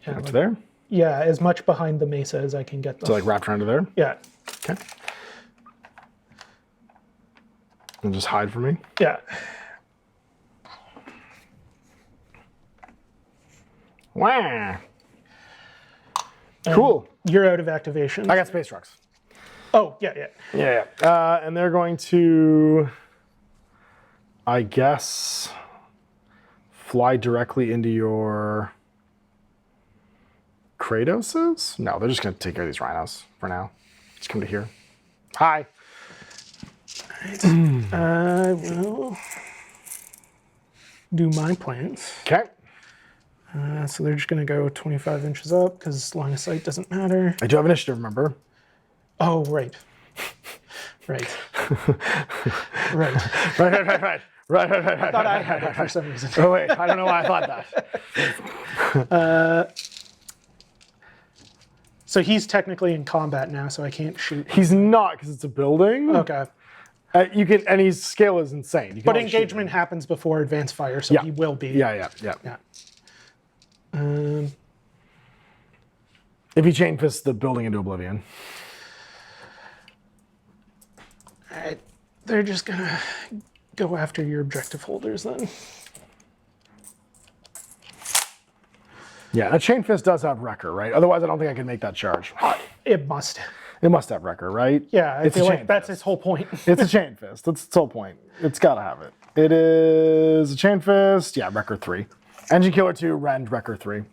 yeah, Up to there? yeah, as much behind the mesa as I can get them. So like wrapped around to there? Yeah. Okay. And just hide for me? Yeah. Wow. Cool. You're out of activation. I got space trucks. Oh, yeah, yeah. Yeah. And they're going to, I guess, fly directly into your Kratoses? No, they're just going to take care of these rhinos for now. Just come to here. Hi. I will do my plans. Okay. So they're just going to go 25 inches up because line of sight doesn't matter. I do have initiative, remember? Oh, right. Right. Right. Right. I thought I had it for some reason. Oh, wait. I don't know why I thought that. So he's technically in combat now, so I can't shoot. He's not, because it's a building. Okay. You can, and his scale is insane. You can But only shoot engagement him. happens before advanced fire, so Yeah. he will be. Yeah. Yeah. If he chain fists the building into oblivion. All right. They're just going to go after your objective holders then. Yeah, a chain fist does have wrecker, right? Otherwise, I don't think I can make that charge. It must. It must have wrecker, right? Yeah, I It's a feel like chain that's fist. his whole point. It's a chain fist. That's its whole point. It's got to have it. It is a chain fist. Yeah, wrecker 3. Engine killer 2, rend, wrecker 3.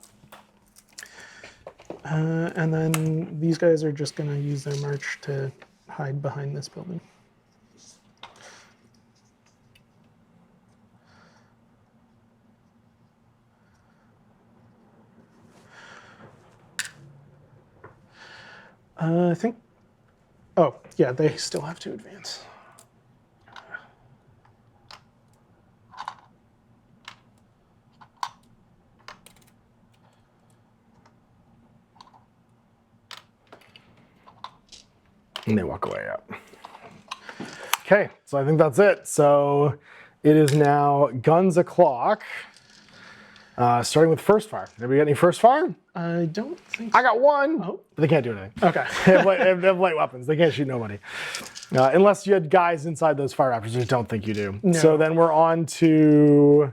And then these guys are just going to use their march to hide behind this building. I think. Oh, yeah, they still have to advance. And they walk away, yeah. Okay, so I think that's it. So it is now guns o'clock. Starting with first fire. Anybody got any first fire? I don't think I got one, Oh. but they can't do anything. Okay. They have light weapons. They can't shoot nobody. Unless you had guys inside those fire raptors, which I don't think you do. No. So then we're on to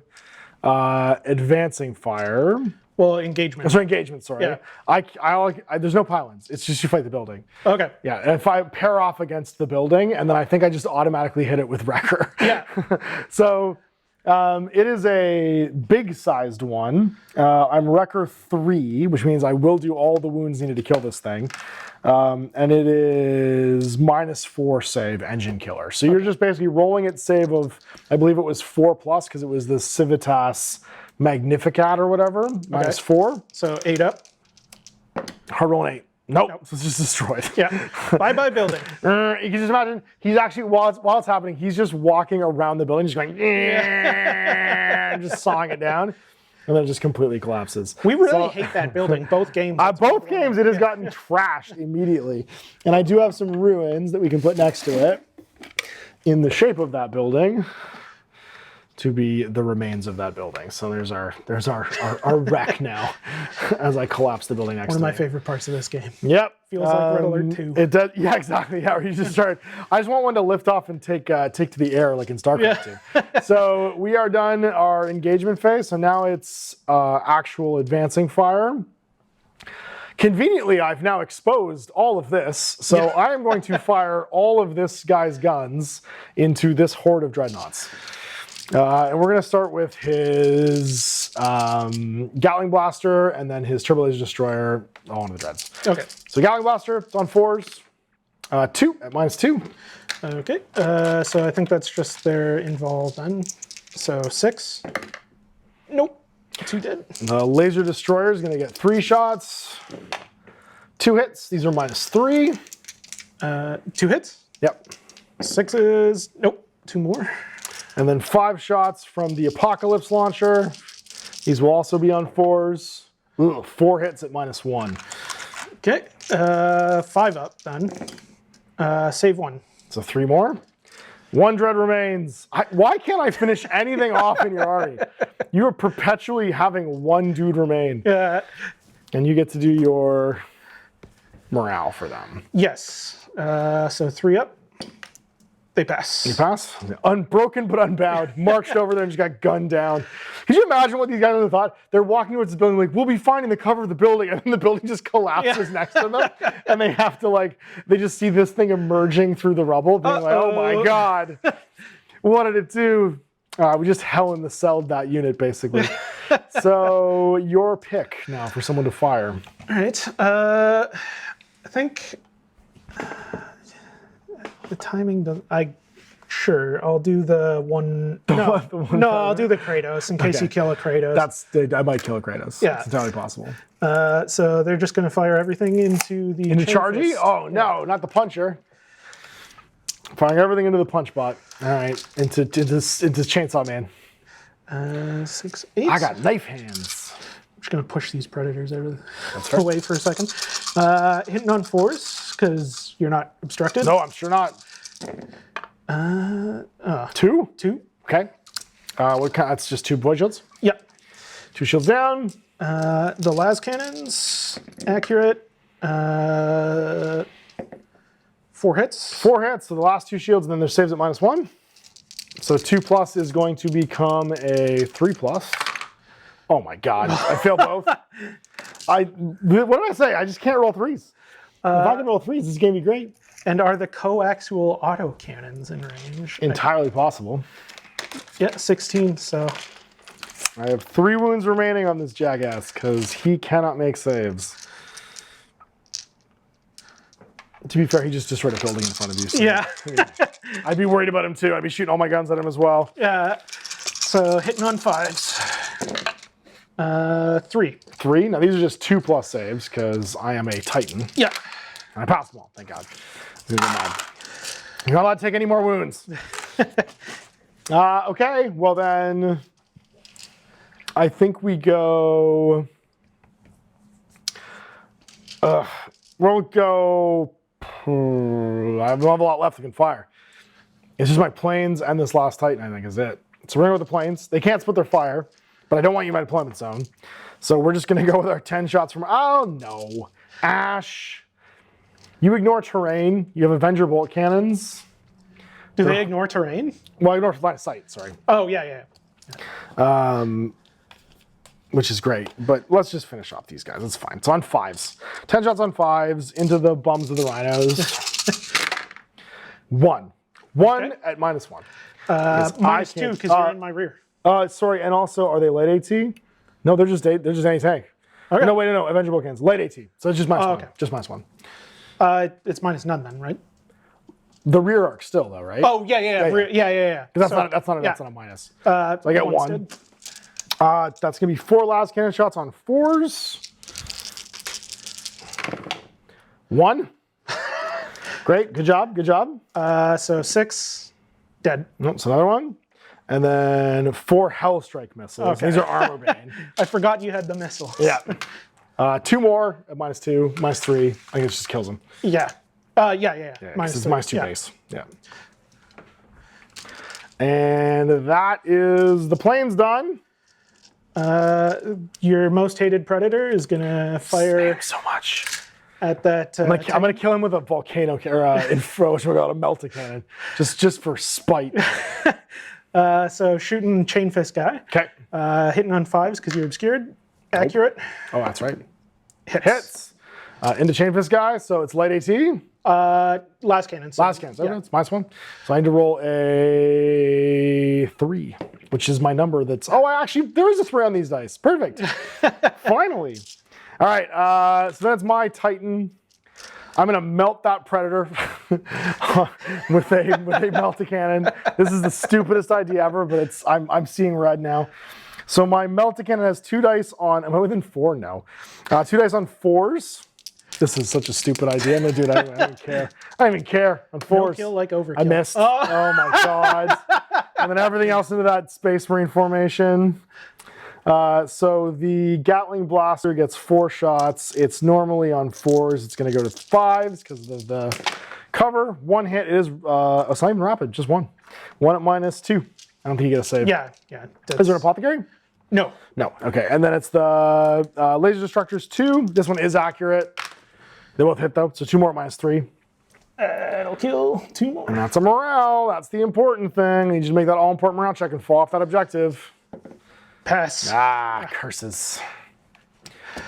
advancing fire. Well, engagement. Sorry, engagement, sorry. Yeah. I there's no pylons. It's just you fight the building. Okay. Yeah, and if I pair off against the building, and then I think I just automatically hit it with Wrecker. Yeah. So it is a big-sized one. I'm Wrecker 3, which means I will do all the wounds needed to kill this thing. And it is -4 save, engine killer. So you're just basically rolling its save of, I believe it was 4+ because it was the Civitas Magnificat or whatever, -4. So 8 up. Hard roll an 8. Nope, so it's just destroyed. Yeah. Bye-bye building. You can just imagine, he's actually, while it's happening, he's just walking around the building, just going, just sawing it down, and then it just completely collapses. We really hate that building, both games. Both games, it has gotten trashed immediately. And I do have some ruins that we can put next to it in the shape of that building to be the remains of that building. So there's our wreck now as I collapse the building next to One of my me. favorite parts of this game. Yep. Feels like Red Alert 2. It does. Yeah, exactly. Yeah, where you just start. I just want one to lift off and take to the air like in StarCraft 2. So we are done our engagement phase. So now it's actual advancing fire. Conveniently, I've now exposed all of this. So I am going to fire all of this guy's guns into this horde of dreadnoughts. And we're going to start with his Gatling Blaster and then his Turbo Laser Destroyer, all into the dreads. Okay. So Gatling Blaster, it's on 4s. 2 at -2. Okay. So I think that's just their involved then. So 6. Nope. 2 dead. The Laser Destroyer is going to get 3 shots. 2 hits. These are -3. 2 hits. Yep. 6s. Nope. 2 more. And then 5 shots from the Apocalypse Launcher. These will also be on 4s. Ooh, 4 hits at -1. Okay. 5 up then. Save 1. So 3 more. 1 dread remains. Why can't I finish anything off in your army? You are perpetually having 1 dude remain. Yeah. And you get to do your morale for them. Yes. So 3 up. They pass. You pass? Unbroken but unbowed. Marched over there and just got gunned down. Could you imagine what these guys would have thought? They're walking towards the building like, we'll be fine in the cover of the building. And then the building just collapses next to them. And they have to they just see this thing emerging through the rubble. Being like, oh my God. What did it do? We just hell in the celled that unit, basically. So your pick now for someone to fire. All right. I think the timing doesn't. Sure, I'll do the one. No, I'll do the Kratos in case you kill a Kratos. I might kill a Kratos. Yeah. It's entirely possible. So they're just going to fire everything into the Chargy? fist. Oh no, not the puncher. Firing everything into the punch bot. All right, into Chainsaw Man. 6, 8. I got knife hands. I'm just going to push these predators out of fair. the way for a second. Hitting on 4s because you're not obstructed. No, I'm sure not. 2? 2. Okay. What kind? That's just 2 void shields. Yep. 2 shields down. The las cannons, accurate. 4 hits. 4 hits. So the last 2 shields, and then there's saves at -1. So 2+ is going to become a 3+. Oh my God! I failed both. What did I say? I just can't roll 3s. If I can roll 3s, this is gonna be great. And are the coaxial autocannons in range? Entirely possible. Yeah, 16. So I have 3 wounds remaining on this jackass because he cannot make saves. To be fair, he just destroyed a building in front of you. So Yeah. I'd be worried about him too. I'd be shooting all my guns at him as well. Yeah. So hitting on 5s. 3. 3. Now these are just 2+ saves because I am a Titan. Yeah. And I passed them all, thank God. You're not allowed to take any more wounds. Okay, well then, I think we go. We'll go. I don't have a lot left that can fire. It's just my planes and this last Titan, I think, is it. So we're going to go with the planes. They can't split their fire, but I don't want you in my deployment zone. So we're just going to go with our 10 shots from. Oh no, Ash. You ignore terrain. You have Avenger bolt cannons. Do they ignore terrain? Well, ignore line of sight. Sorry. Oh yeah. Which is great, but let's just finish off these guys. It's fine. It's on 5s. 10 shots on 5s into the bums of the rhinos. 1 Okay. at -1. -2 because you're in my rear. Sorry, and also, are they light AT? No, they're just any tank. Okay. No, wait, no, Avenger bolt cannons. Light AT. So it's just -1. okay. Just -1. It's -none then, right? The rear arc still though, right? Oh yeah. That's So, not a minus. So I get 1. That's gonna be 4 last cannon shots on 4s. 1. Great, good job. So 6 dead. Nope, so another one. And then 4 Hellstrike missiles. Okay. These are armor bane. I forgot you had the missile. Yeah. 2 more at -2, -3. I think it just kills them. Yeah. Yeah. It's -2. -2 base. Yeah. And that is the plane's done. Your most hated predator is gonna fire So much. at that. I'm gonna kill him with a volcano or a melta cannon, just for spite. So shooting chain fist guy. Okay. Hitting on 5s because you're obscured. Accurate. Oh, that's right. Hits. Into chain fist guy, so it's light AT. Last cannon. So, Last cannon. Okay, it's -1. So I need to roll a 3, which is my number. That's there is a 3 on these dice. Perfect. Finally. All right. So that's my Titan. I'm gonna melt that predator with a melta cannon. This is the stupidest idea ever, but I'm seeing red now. So my melta cannon has 2 dice on. Am I within 4? No. 2 dice on 4s. This is such a stupid idea. I'm gonna do it anyway. I don't care. I don't even care on 4s. No kill like overkill. I missed. Oh my God. And then everything else into that Space Marine formation. So the Gatling Blaster gets 4 shots. It's normally on 4s. It's going to go to 5s because of the cover. 1 hit is it's not even rapid, just 1. 1 at -2. I don't think you get a save. Yeah. Is there an apothecary? No. No. Okay. And then it's the Laser Destructors 2. This one is accurate. They both hit though, so 2 more at -3. It'll kill 2 more. And that's a morale. That's the important thing. You just make that all-important morale check and fall off that objective. Pass. Curses.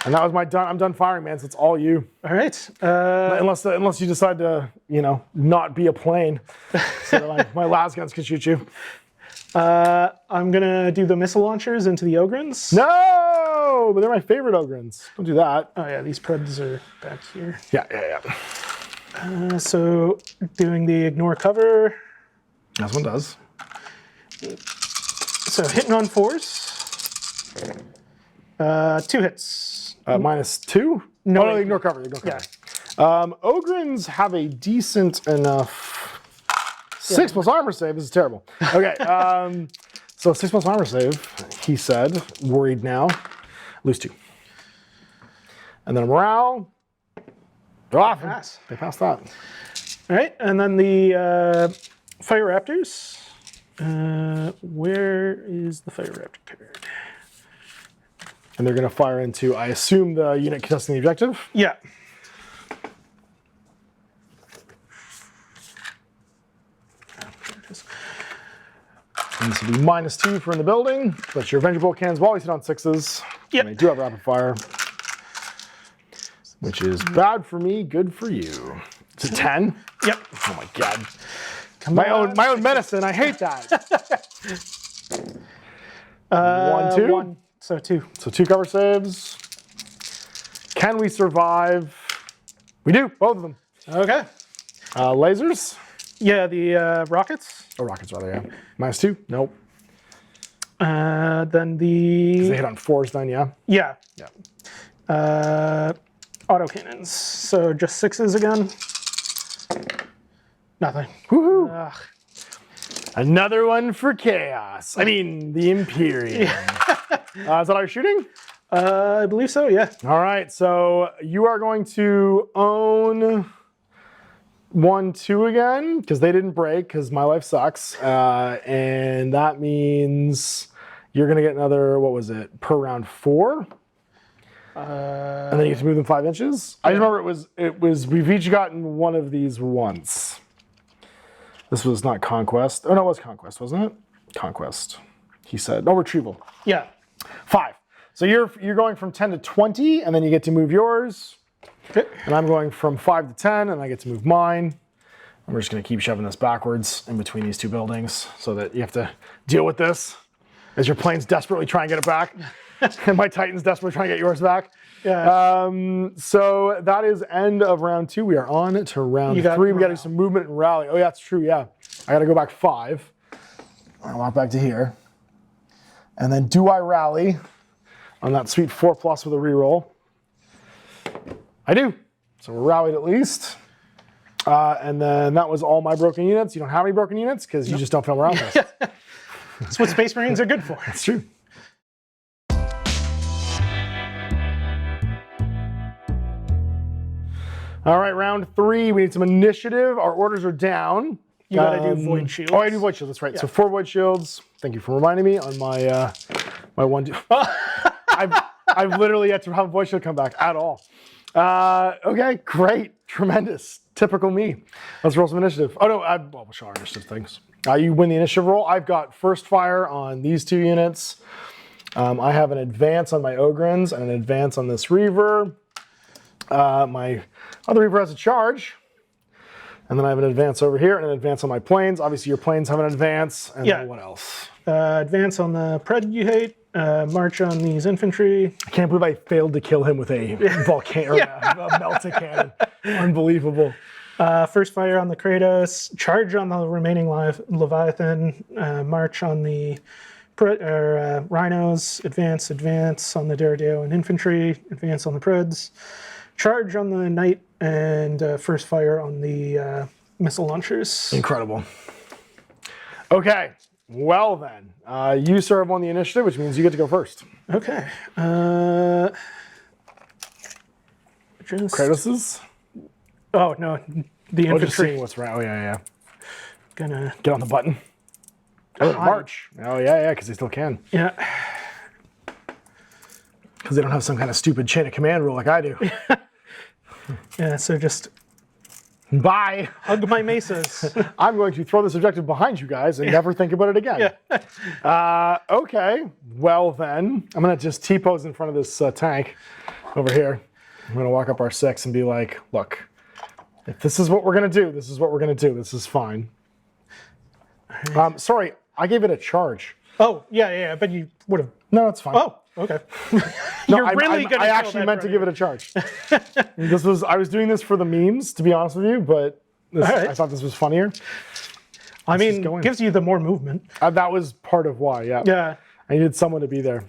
And that was I'm done firing, man. So it's all you. All right. Unless you decide to, not be a plane, so that my lasguns can shoot you. I'm gonna do the missile launchers into the Ogrins. No, but they're my favorite Ogrins. Don't do that. Oh yeah, these Preds are back here. Yeah. So doing the ignore cover. This one does. So hitting on 4s. 2 hits. -2? No, Oh, ignore cover. Yeah. Ogrins have a decent enough 6+ armor save. This is terrible. Okay, so 6+ armor save, he said, worried now. Lose 2. And then a morale. They're off. Pass. They passed that. All right, and then the Fire Raptors. Where is the Fire Raptor card? And they're going to fire into, I assume, the unit contesting the objective. Yeah. And this will be -2 for in the building, but your Avenger bolt cannons will always hit on 6s. Yep. And they do have rapid fire, which is bad for me, good for you. Is it 10? Yep. Oh my God. My own medicine, I hate that. 1, 2. 1. So 2. So 2 cover saves. Can we survive? We do, both of them. Okay. Lasers? Yeah, the rockets. Oh, rockets rather, yeah. -2? Nope. Then They the hit on 4s then, yeah? yeah Yeah. autocannons. So just 6s again. Nothing. Woohoo! Ugh. Another one for chaos. I mean, the Imperium. Is that all you're shooting? I believe so. Yeah. All right, so you are going to own 1, 2 again, because they didn't break, because my life sucks. And that means you're going to get another, what was it, per round 4? And then you have to move them 5 inches. I just remember it was we've each gotten one of these once. This was not Conquest. Oh, no, it was Conquest, wasn't it? Conquest. He said, no, Retrieval. Yeah. 5. So you're going from 10 to 20, and then you get to move yours. Okay. And I'm going from 5 to 10, and I get to move mine. And we're just going to keep shoving this backwards in between these 2 buildings so that you have to deal with this as your planes desperately try and get it back. And my Titans desperately trying to get yours back. Yeah. So that is end of round 2. We are on to round 3. We got to do some movement and rally. Oh, yeah, that's true, yeah. I got to go back 5. I walk back to here. And then do I rally on that sweet 4+ with a reroll? I do. So we're rallied at least. And then that was all my broken units. You don't have any broken units because you just don't film around this. That's what Space Marines are good for. That's true. All right, round 3. We need some initiative. Our orders are down. You got to do Void Shields. Oh, I do Void Shields. That's right. Yeah. So 4 Void Shields. Thank you for reminding me on my my 1. I've literally yet to have a Void Shield come back at all. Okay, great, tremendous, typical me. Let's roll some initiative. Oh no, we'll show our initiative things. You win the initiative roll. I've got first fire on these 2 units. I have an advance on my Ogrins and an advance on this Reaver. My other Reaver has a charge. And then I have an advance over here and an advance on my planes. Obviously your planes have an advance. And then what else? Advance on the Pred you hate. March on these infantry. I can't believe I failed to kill him with a volcano or a melta cannon. Unbelievable. First fire on the Kratos. Charge on the remaining Leviathan. March on the Rhinos. Advance on the Daredeo and infantry. Advance on the Preds. Charge on the Knight. And first fire on the missile launchers. Incredible. Okay. Well then, you serve on the initiative, which means you get to go first. Okay. Kratos's? Oh no, the infantry. Just seeing what's right. Oh yeah. Gonna get on the button. Oh, march. Oh yeah, because they still can. Yeah. Because they don't have some kind of stupid chain of command rule like I do. Yeah. So just. Bye. Hug my mesas. I'm going to throw this objective behind you guys and never think about it again. Yeah. Okay. Well then, I'm going to just T-pose in front of this tank over here. I'm going to walk up our 6 and be like, look, if this is what we're going to do, this is what we're going to do. This is fine. Sorry, I gave it a charge. Oh, yeah, but you would have. No, it's fine. Oh, okay. I actually meant to give it a charge. I was doing this for the memes, to be honest with you, but I thought this was funnier. I mean, gives you the more movement. That was part of why, yeah. Yeah. I needed someone to be there.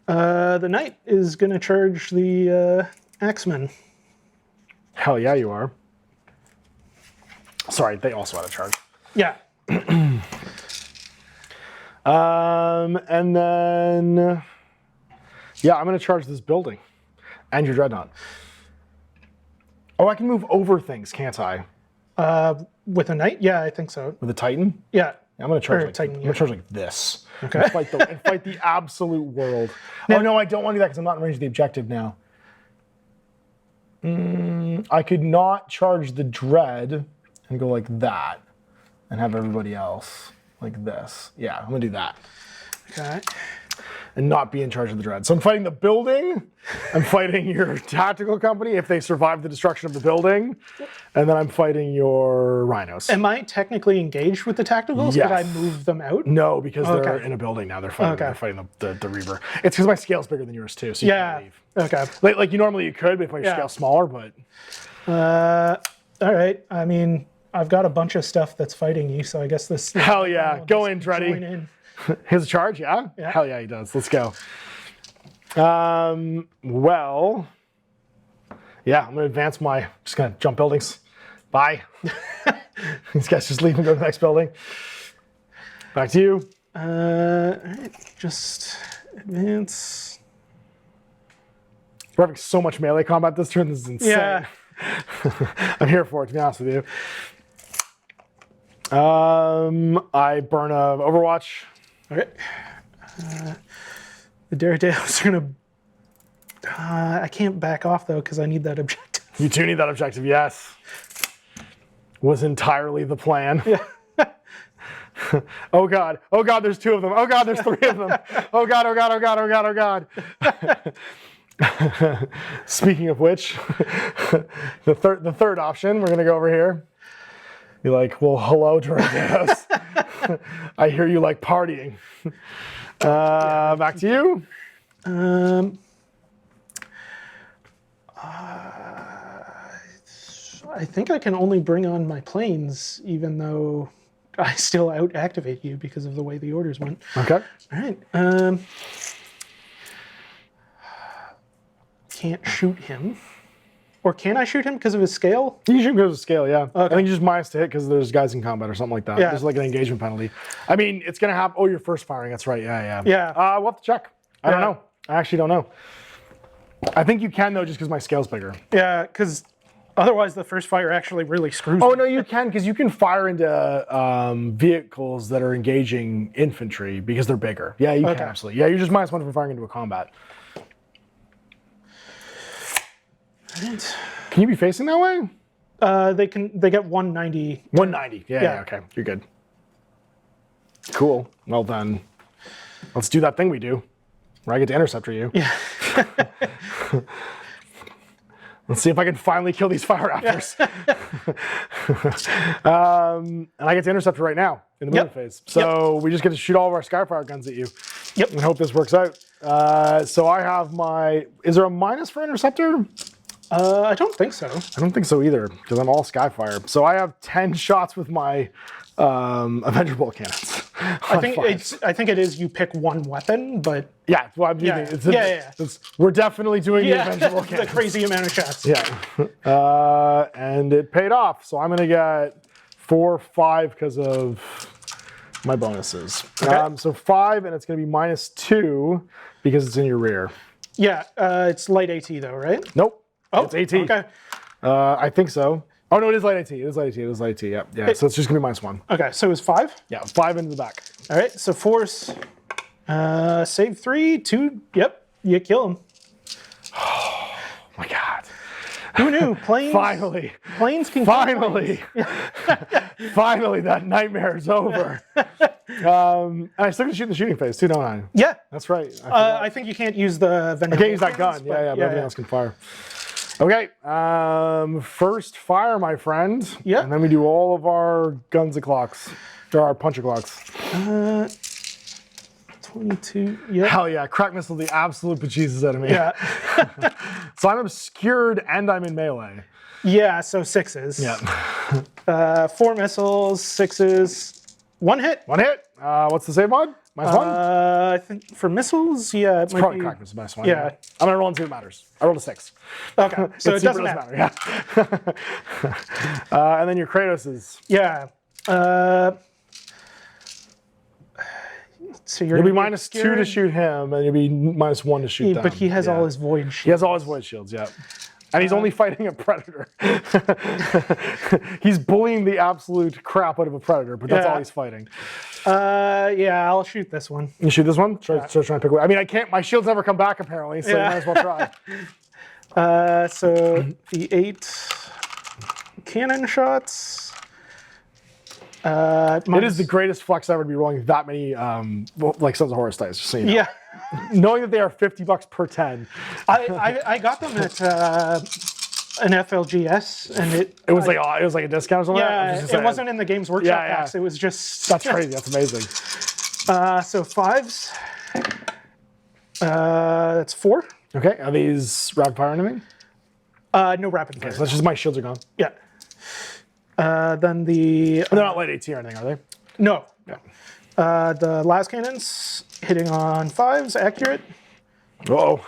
The Knight is going to charge the Axemen. Hell yeah, you are. Sorry, they also had a charge. Yeah. And then, yeah, I'm going to charge this building and your dreadnought. Oh, I can move over things, can't I? With a Knight? Yeah, I think so. With a Titan? Yeah. I'm going to charge like Titan, I'm going to charge like this. Okay. And fight the absolute world. Now, oh no, I don't want to do that because I'm not in range of the objective now. I could not charge the dread and go like that and have everybody else like this. Yeah, I'm going to do that. Okay. And not be in charge of the dread. So I'm fighting the building, I'm fighting your tactical company if they survive the destruction of the building, and then I'm fighting your rhinos. Am I technically engaged with the tacticals? Yes. Could I move them out? No, because they're in a building now. They're fighting the Reaver. It's because my scale's bigger than yours too, so you can't leave. Okay. Like you normally you could, but if my scale's smaller, but... All right. I mean, I've got a bunch of stuff that's fighting you, so I guess this. Hell yeah. I'll Go just in, join Dreddy. in. His charge, yeah? Yeah. Hell yeah, he does. Let's go. Well, yeah, I'm gonna advance just gonna jump buildings. Bye. These guys just leave and go to the next building. Back to you. All right, just advance. We're having so much melee combat this turn. This is insane. Yeah. I'm here for it, to be honest with you. I burn a Overwatch. Okay. The Daredevils are gonna. I can't back off though because I need that objective. You do need that objective, yes. Was entirely the plan. Yeah. Oh god, there's 2 of them. Oh god, there's 3 of them. Oh god, oh god, oh god, oh god, oh god. Speaking of which, the third option, we're gonna go over here. Be like, well, hello, Doritos. I hear you like partying. Back to you. I think I can only bring on my planes, even though I still out-activate you because of the way the orders went. Okay. All right. Can't shoot him. Or can I shoot him because of his scale? You should go to scale, yeah. Okay. I think you just minus to hit because there's guys in combat or something like that. Yeah. There's like an engagement penalty. I mean, it's gonna happen. Oh, you're first firing. That's right. Yeah. Yeah. We'll have to check. I don't Yeah. know. I actually don't know. I think you can though, just because my scale's bigger. Yeah, because otherwise the first fire actually really screws Oh me. no, you can because you can fire into vehicles that are engaging infantry because they're bigger. Yeah, you can absolutely. Yeah, you're just -1 for firing into a combat. Right. Can you be facing that way? They get 190. 190. Yeah, Yeah. okay, you're good. Cool. Well then, let's do that thing we do, where I get to interceptor you. Yeah. Let's see if I can finally kill these fire raptors. And I get to intercept right now in the movement phase. So we just get to shoot all of our Skyfire guns at you. Yep. And hope this works out. So I have my. Is there a minus for interceptor? I don't think so. I don't think so either because I'm all Skyfire. So I have 10 shots with my Avenger Bolt cannons. I think it is you pick one weapon, but Yeah, well, I'm Yeah. using Yeah. we're definitely doing the yeah, Avenger Bolt the cannons. crazy amount of shots. Yeah. And it paid off. So I'm going to get 4, 5 because of my bonuses. Okay. So 5, and it's going to be -2 because it's in your rear. Yeah, it's light AT though, right? Nope. Oh, it's AT. Okay. I think so. Oh, no, it is light AT. It is light AT. It is light AT. Yeah. So it's just going to be -1. Okay, so it's 5. Yeah, 5 into the back. All right, so force, save 3, 2. Yep, you kill him. Oh my God. Who knew? Planes. Finally. Planes can. kill Finally. Finally, that nightmare is over. And I still can shoot in the shooting phase too, don't I? Yeah. That's right. I think you can't use the Avenger. I can't use that cannons, gun. Yeah, but everything else can fire. Okay. First fire, my friend. Yeah. And then we do all of our guns o'clocks. Or our punch o'clocks. 22. Yeah. Hell yeah. Crack missile the absolute bejesus out of me. Yeah. So I'm obscured and I'm in melee. Yeah. So 6s. Yeah. 4 missiles, 6s, 1 hit. 1 hit. What's the save mod? -1? I think for missiles, yeah, it might Probably be. crack missile -1. Yeah. I'm gonna roll and see what matters. I rolled a 6. Okay, so it doesn't super matter. Yeah. And then your Kratos's. Yeah. So you're You'll be gonna get -2 to shoot him, and you'll be -1 to shoot them. But he has Yeah. all his void He shields. has all his void shields, yeah. And he's only fighting a predator. He's bullying the absolute crap out of a predator, but that's Yeah. all he's fighting. Yeah, I'll shoot this one. You shoot this one? Try to pick away. I mean, I can't. My shields never come back apparently, so you Yeah. might as well try. So the 8 cannon shots. It is the greatest flex ever to be rolling that many like Sons of Horus dice. Just so you know. Yeah. Knowing that they are $50 per 10. I got them at an FLGS, and it It was like a discount or something. yeah, it wasn't in the Games Workshop Yeah, yeah. packs. It was just That's crazy. That's amazing. So 5s. That's 4. Okay, are these rapid fire anything? No rapid fire. So that's just my shields are gone. Yeah. Then the They're not light AT or anything, are they? no. Yeah. The last cannons hitting on 5s, accurate. No.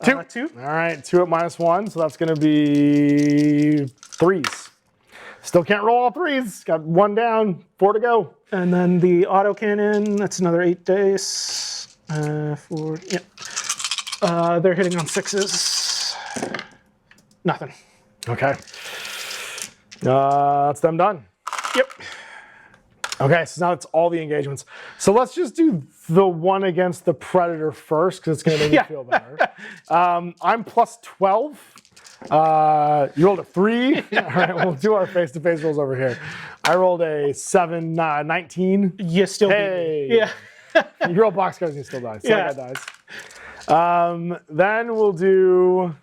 2. 2. All right, 2 at -1, so that's going to be 3s. Still can't roll all 3s. Got 1 down, 4 to go. And then the autocannon, that's another 8 dice. 4, yeah. They're hitting on 6s. Nothing. Okay. That's them done. Yep. Okay, so now it's all the engagements. So let's just do the one against the Predator first, because it's going to make me feel better. I'm +12. You rolled a 3. All right, we'll do our face-to-face rolls over here. I rolled a 7, 19. You still beat Hey. me. Yeah. You roll box cards and you still die. So Yeah. I got dice. Then we'll do,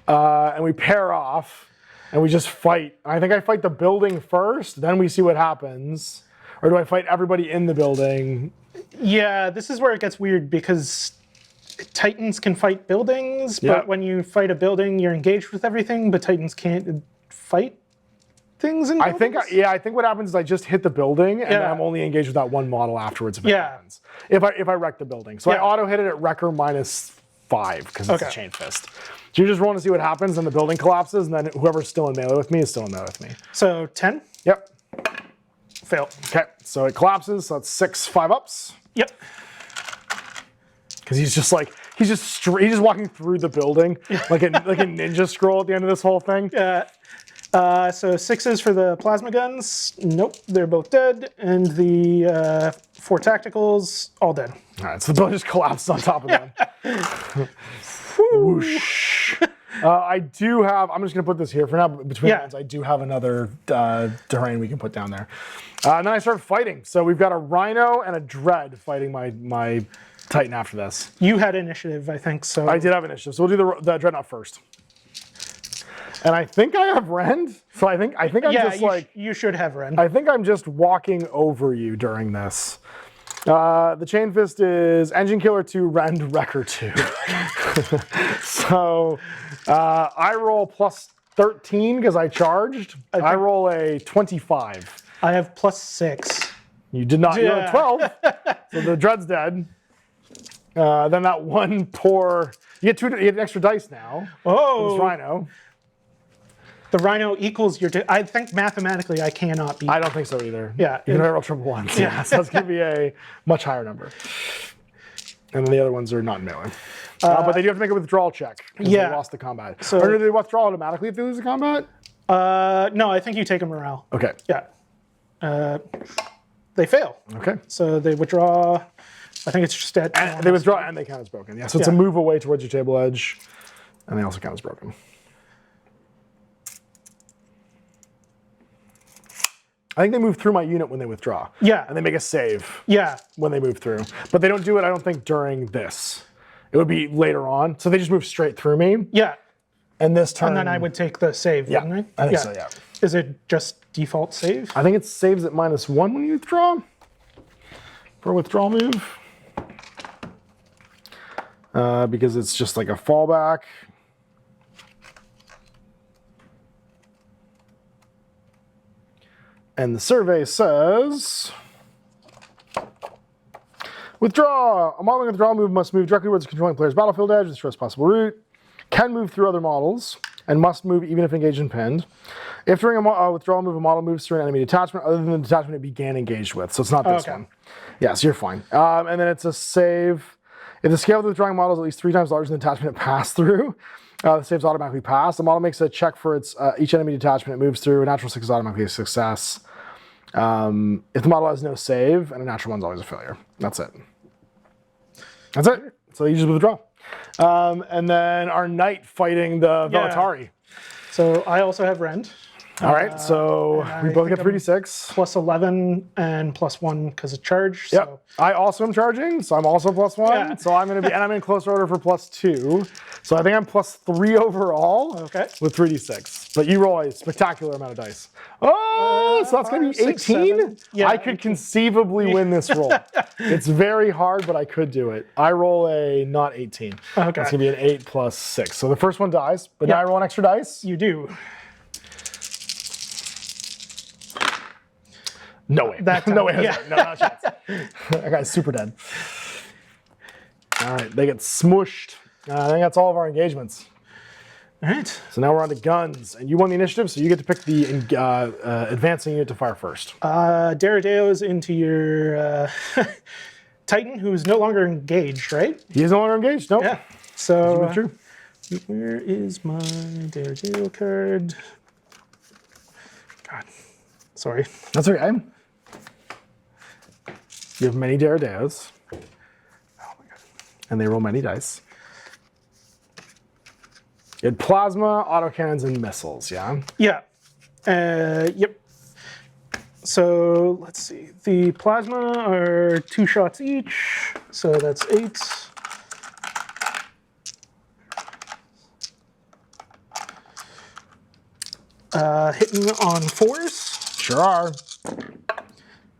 and we pair off, and we just fight. I think I fight the building first, then we see what happens. Or do I fight everybody in the building? Yeah, this is where it gets weird because Titans can fight buildings, Yeah. but when you fight a building, you're engaged with everything, but Titans can't fight things in I buildings? think, I think what happens is I just hit the building, and then Yeah. I'm only engaged with that one model afterwards if it Yeah. happens. If I wreck the building. So I Yeah. auto hit it at wrecker -5, because it's a Okay. chain fist. So you're just rolling to see what happens, and the building collapses, and then whoever's still in melee with me is still in melee with me. So 10? Yep. Fail. Okay, so it collapses, so that's 6 5-ups. Yep. Because he's just walking through the building like a ninja scroll at the end of this whole thing. So 6s for the plasma guns. Nope, they're both dead. And the 4 tacticals, all dead. All right, so the building just collapses on top of them. Whoosh. I do have, I'm just going to put this here for now, but between rounds, I do have another terrain we can put down there. And then I start fighting. So we've got a Rhino and a Dread fighting my Titan after this. You had initiative, I think, so. I did have initiative, so we'll do the Dreadnought first. And I think I have Rend, so I think I'm just like... you should have Ren. I think I'm just walking over you during this. The Chain Fist is Engine Killer 2, Rend, Wrecker 2. So I roll +13 because I charged. I roll a 25. I have +6. You did not. You rolled a Yeah. 12. So the Dread's dead. Then that one poor. You get extra dice now. Oh. This Rhino. The Rhino equals your... I think mathematically I cannot beat. I don't think so either. Yeah. You can only roll triple ones. Yeah. So it's going to be a much higher number. And then the other ones are not in melee. But they do have to make a withdrawal check. Because Yeah. they lost the combat. So- Or do they withdraw automatically if they lose the combat? No, I think you take a morale. Okay. Yeah. They fail. Okay. So they withdraw. I think it's just at... And they withdraw and they count as broken. Yeah. So it's a Yeah. move away towards your table edge. And they also count as broken. I think they move through my unit when they withdraw. Yeah. And they make a save Yeah. when they move through. But they don't do it, I don't think, during this. It would be later on. So they just move straight through me. Yeah. And this turn... And then I would take the save, Yeah, wouldn't I think so, yeah. Is it just default save? I think it saves at -1 when you withdraw. For a withdrawal move. Because it's just like a fallback. And the survey says... Withdraw! A model with withdrawal move must move directly towards the controlling player's battlefield edge with the shortest possible route. Can move through other models, and must move even if engaged and pinned. If during a withdrawal move, a model moves through an enemy detachment other than the detachment it began engaged with. So it's not this one. Yeah, so you're fine. And then it's a save. If the scale of the withdrawing model is at least 3 times larger than the detachment it passed through, the save's automatically passed. The model makes a check for its each enemy detachment it moves through. A natural 6 is automatically a success. If the model has no save, and a natural 1 is always a failure. That's it. That's it. So you just withdraw. And then our knight fighting the Velatari. So I also have Rend. All right, so and we I both get think I'm 3d6. Plus 11 and plus 1 because of charge. Yep. So, I also am charging, so I'm also plus 1. Yeah. So I'm going to be, and I'm in close order for plus 2. So I think I'm plus 3 overall Okay. with 3d6. But you roll a spectacular amount of dice. Oh, so that's going to be 5, 6, 18? 7. Yeah, I could 18. conceivably win this roll. It's very hard, but I could do it. I roll a not 18. Okay. That's going to be an 8 plus 6. So the first one dies, but now Yeah. I roll an extra dice. You do. No way. That No way. time, yeah. No, not a chance. That guy's super dead. All right, they get smushed. I think that's all of our engagements. All right. So now we're on to guns, and you won the initiative, so you get to pick the advancing unit to fire first. Daradeo's into your Titan, who is no longer engaged, right? He is no longer engaged. Nope. Yeah. So, True. where is my Daredeo card? God. Sorry. That's okay. You have many Daredeos. Oh my God. And they roll many dice. You had plasma, autocannons, and missiles, yeah? Yeah. Yep. So let's see. The plasma are 2 shots each. So that's 8. Hitting on 4s. Sure are.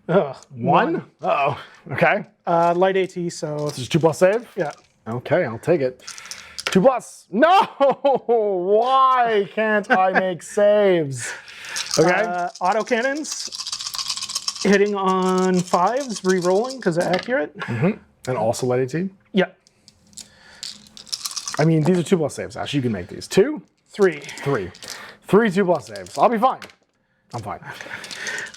Ugh. 1? Uh-oh. Okay. Light AT, so This is 2 plus save? yeah. Okay, I'll take it. 2 plus. No! Why can't I make saves? Okay. Autocannons hitting on 5s, re-rolling because they're accurate. And also let AT. Yeah. I mean, these are 2 plus saves, Ash. You can make these. 2, 3. 3. 3 2 plus saves. I'll be fine. I'm fine.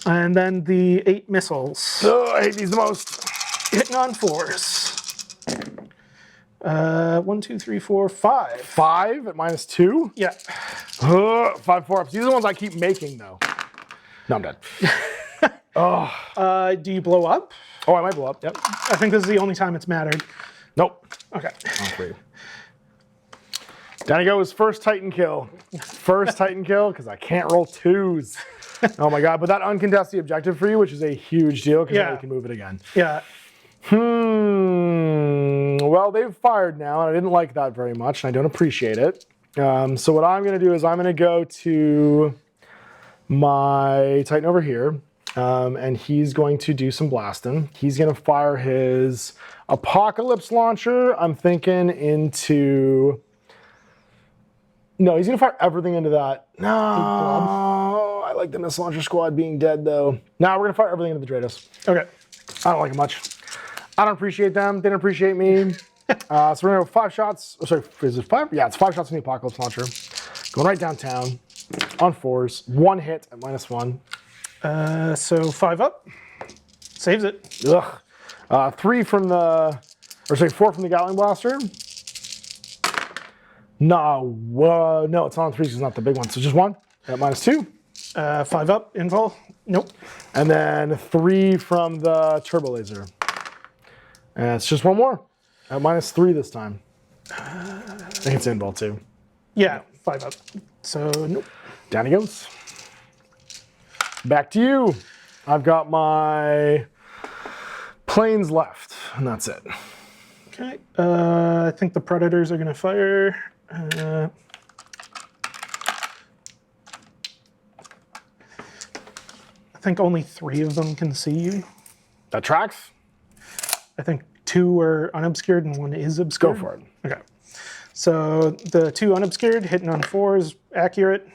And then the 8 missiles Oh, I hate these the most. hitting on 4s. 1, 2, 3, 4, 5. 5 at minus 2. Yeah. 5 4-ups. These are the ones I keep making, though. No, I'm dead. Do you blow up? Oh, I might blow up. Yep. I think this is the only time it's mattered. Nope. Okay. All 3. Down he goes. First Titan kill. First Titan kill, because I can't roll 2s. Oh my God. But that uncontested the objective for you, which is a huge deal, because now Yeah. you can move it again. Yeah. Well, they've fired now, and I didn't like that very much, and I don't appreciate it. So what I'm going to do is I'm going to go to my Titan over here, and he's going to do some blasting. He's going to fire his Apocalypse launcher, I'm thinking, into... No, he's going to fire everything into that. No, I like the missile launcher squad being dead, though. Now we're going to fire everything into the Drados. Okay. I don't like it much. I don't appreciate them. They don't appreciate me. So we're gonna go 5 shots. Oh, sorry, is it 5? Yeah, it's 5 shots from the Apocalypse launcher. Going right downtown on 4s. 1 hit at minus 1. So 5 up. Saves it. Ugh. 3 from the, or sorry, 4 from the Gatling Blaster. No, no, it's not on 3s. It's not the big one. So just 1 at minus 2. 5 up. Invul. Nope. And then 3 from the Turbo Laser. And it's just 1 more at minus 3 this time. I think it's invul too. Yeah. 5 up. So nope. Down he goes. Back to you. I've got my planes left, and that's it. Okay. I think the Predators are going to fire. I think only 3 of them can see you. That tracks. I think 2 are unobscured and 1 is obscured. Go for it. Okay. So the 2 unobscured hitting on 4s, accurate.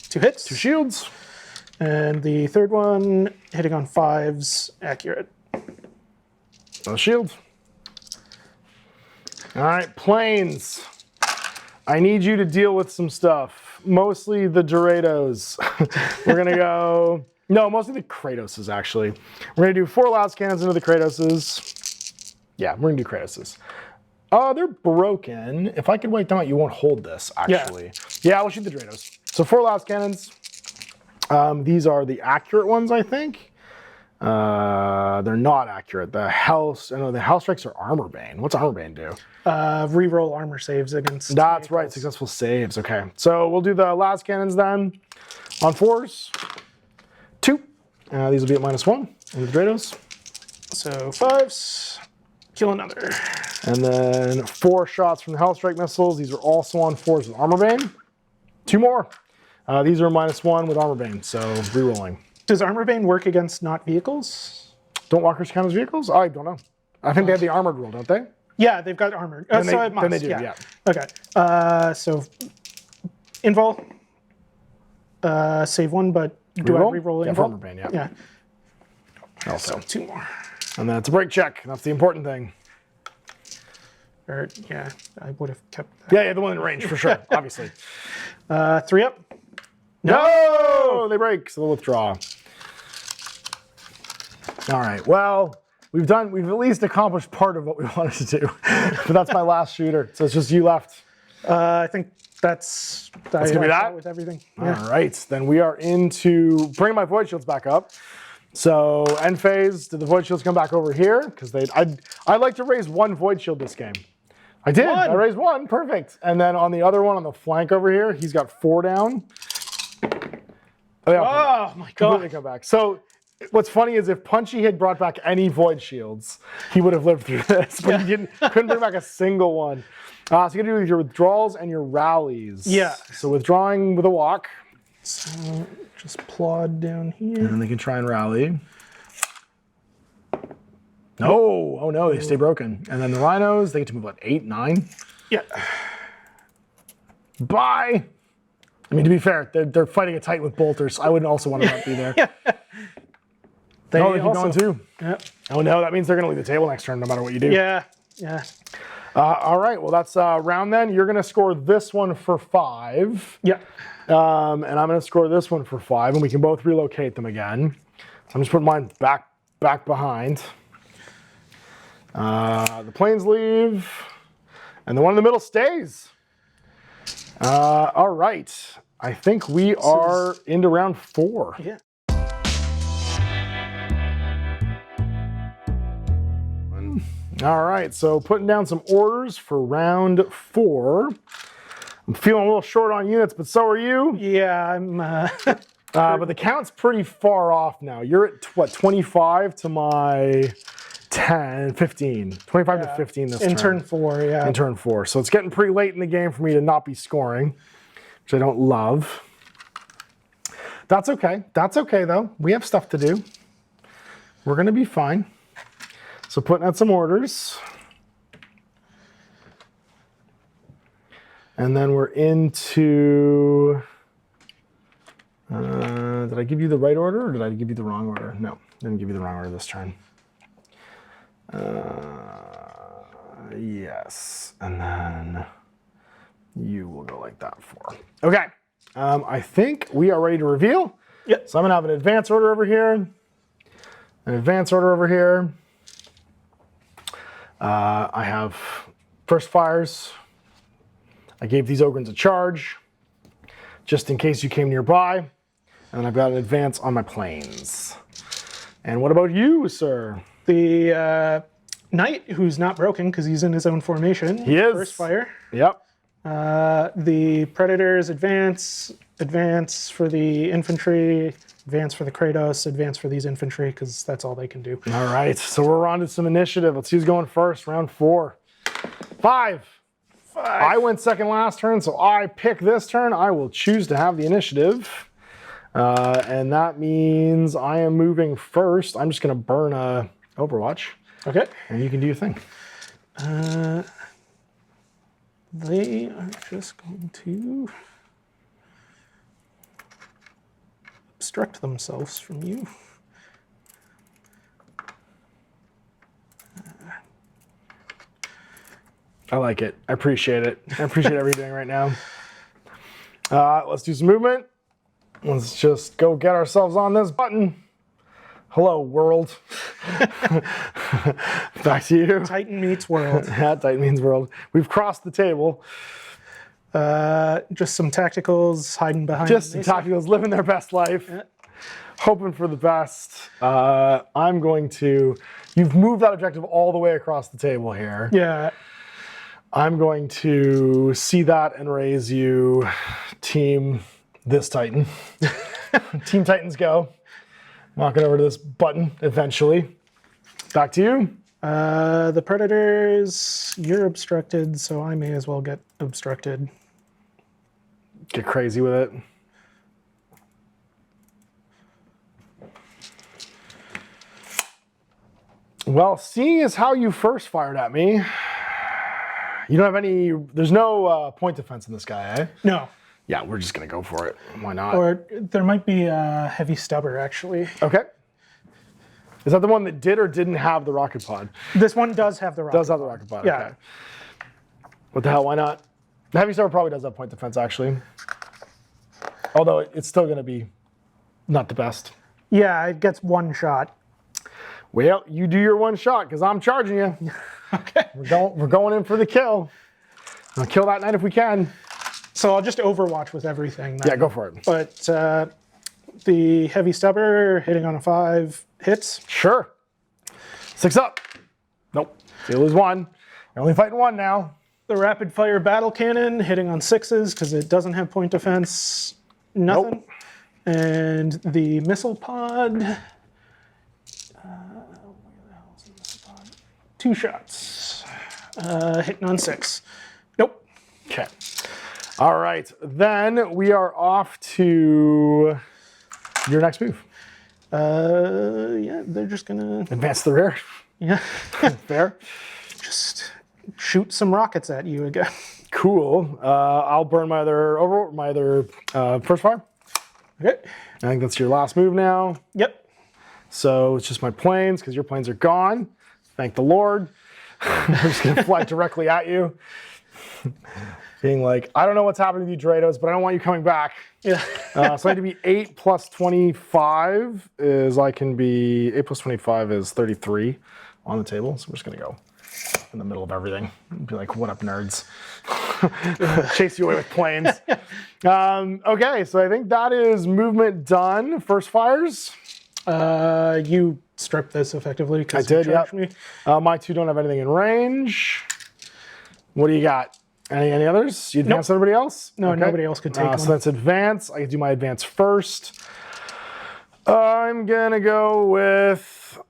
2 hits. 2 shields. And the third one hitting on 5s, accurate. No shields. All right, planes. I need you to deal with some stuff. Mostly the Dorados. We're gonna go. No, mostly the Kratoses, actually. We're going to do 4 Last Cannons into the Kratoses. Yeah, we're going to do Kratoses. Oh, they're broken. If I could wipe them out, you won't hold this, actually. Yeah, we'll shoot the Drados. So 4 Last Cannons. These are the accurate ones, I think. They're not accurate. The hell strikes are armor bane. What's armor bane do? Reroll armor saves against. That's vehicles. right, successful saves. Okay, so we'll do the last cannons then. On 4s, 2. These will be at -1 on the Drados. So 5s, kill another. And then 4 shots from the Hellstrike missiles. These are also on 4s with armor bane. 2 more. These are -1 with armor bane, so rerolling. Does armor bane work against not vehicles? Don't walkers count as vehicles? I don't know. I think they have the armored rule, don't they? Yeah, they've got armor. Then So it must. then they do, yeah. Okay. So invul. Save 1, but do Reroll? I reroll Yeah, for invul? armor bane, yeah. Yeah. Also. So 2 more. And then it's a break check. That's the important thing. Or yeah, I would have kept that. Yeah, the one in range for sure, obviously. 3 up. No, they break, so they'll withdraw. All right, well, we've at least accomplished part of what we wanted to do. But that's my last shooter, so it's just you left. I think that's gonna be that? with everything. All Yeah. right, then we are into bringing my void shields back up. So end phase, did the void shields come back over here? Because I'd like to raise 1 void shield this game. I did. I raised 1. Perfect. And then on the other one on the flank over here, he's got 4 down. Oh, yeah, Oh my completely god. come back. So what's funny is if Punchy had brought back any void shields, he would have lived through this. But he couldn't bring back a single one. So you're gonna do your withdrawals and your rallies. Yeah. So withdrawing with a walk. So just plod down here. And then they can try and rally. No, oh no, they stay broken. And then the rhinos, they get to move, what, 8, 9? Yeah. Bye. I mean, to be fair, they're fighting it tight with bolters. I wouldn't also want to not be there. They keep going too. Yeah. Oh no, that means they're going to leave the table next turn no matter what you do. Yeah. Yeah. All right, well, that's round then. You're going to score this one for 5. Yeah. And I'm going to score this one for 5, and we can both relocate them again. So I'm just putting mine back behind. The planes leave, and the one in the middle stays. All right, I think we are into round 4. Yeah. All right, so putting down some orders for round 4. I'm feeling a little short on units, but so are you. Yeah, I'm But the count's pretty far off now. You're at, what, 25 to my 10, 15. 25 to 15 this turn. in turn 4, yeah. In turn 4. So it's getting pretty late in the game for me to not be scoring, which I don't love. That's okay. That's okay, though. We have stuff to do. We're going to be fine. So putting out some orders. And then we're into... did I give you the right order or did I give you the wrong order? No, I didn't give you the wrong order this turn. Yes, and then you will go like that 4. Okay, I think we are ready to reveal. Yep. So I'm gonna have an advance order over here, an advance order over here. I have first fires. I gave these Ogrins a charge, just in case you came nearby. And I've got an advance on my planes. And what about you, sir? The knight, who's not broken because he's in his own formation. He is. First fire. Yep. The predators advance for the infantry, advance for the Kratos, advance for these infantry because that's all they can do. All right, so we're on to some initiative. Let's see who's going first, round 4. 5. I went second last turn, so I pick this turn. I will choose to have the initiative. And that means I am moving first. I'm just going to burn a Overwatch. Okay. And you can do your thing. They are just going to obstruct themselves from you. I like it. I appreciate it. I appreciate everything right now. Let's do some movement. Let's just go get ourselves on this button. Hello, world. Back to you. Titan meets world. Yeah, Titan means world. We've crossed the table. Just some tacticals hiding behind. Just some tacticals living their best life. Yeah. hoping for the best. I'm going to, you've moved that objective all the way across the table here. Yeah. I'm going to see that and raise you team this Titan. Team Titans go. Walking over to this button eventually. Back to you. The Predators, you're obstructed, so I may as well get obstructed. Get crazy with it. Well, seeing as how you first fired at me, you don't have any, there's no point defense in this guy, eh? No. Yeah, we're just gonna go for it. Why not? Or there might be a heavy stubber, actually. Okay. Is that the one that did or didn't have the rocket pod? This one does have the rocket Does have the rocket pod, Yeah. okay. What the hell, why not? The heavy stubber probably does have point defense, actually. Although it's still gonna be not the best. Yeah, it gets one shot. Well, you do your one shot, because I'm charging you. Okay. We're going in for the kill. I'll kill that knight if we can. So I'll just overwatch with everything then. Yeah, go for it. But the heavy stubber hitting on a 5 hits. Sure. 6 up. Nope. So you lose 1. You're only fighting 1 now. The rapid fire battle cannon hitting on 6s because it doesn't have point defense. Nothing. Nope. And the missile pod. 2 shots. Hitting on 6. Nope. Okay. All right. Then we are off to your next move. Yeah, they're just gonna Advance to the rear. yeah Fair. just shoot some rockets at you again. Cool. I'll burn my other first fire. Okay. I think that's your last move now. Yep. So it's just my planes, because your planes are gone. Thank the Lord. I'm just going to fly directly at you. Being like, I don't know what's happening to you, Drados, but I don't want you coming back. Yeah. So I need to be 8 plus 25 is 33 on the table. So we're just going to go in the middle of everything. Be like, what up, nerds? Chase you away with planes. Okay, so I think that is movement done. First fires. You stripped this effectively I because did, you charged me. My 2 don't have anything in range. What do you got? Any others? You advance everybody else? No, Okay. nobody else could take one. So that's advance. I can do my advance first. I'm gonna go with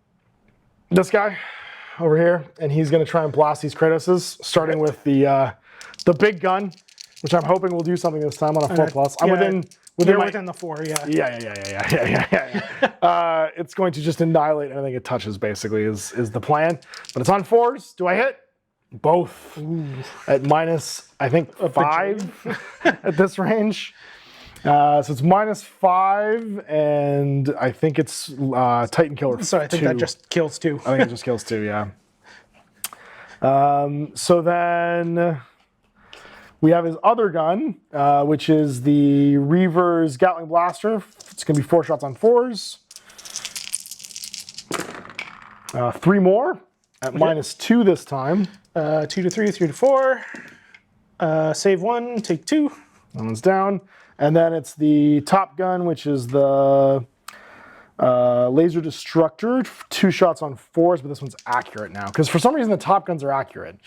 this guy over here, and he's gonna try and blast these Kratoses, starting with the big gun, which I'm hoping will do something this time on a 4+. I'm within You're my, within the 4, yeah. Yeah. It's going to just annihilate anything it touches, basically, is the plan. But it's on 4s. Do I hit? Both. Ooh. At minus, I think, 5 at this range. So it's minus-5, and I think it's Titan Killer. So I think 2. that just kills 2. I think it just kills 2, yeah. So then we have his other gun, which is the Reaver's Gatling Blaster. It's going to be 4 shots on 4s. 3 more at -2 this time. 2 to 3, 3 to 4. Save 1, take 2. That one's down. And then it's the Top Gun, which is the Laser Destructor. 2 shots on 4s, but this one's accurate now. Because for some reason the Top Guns are accurate.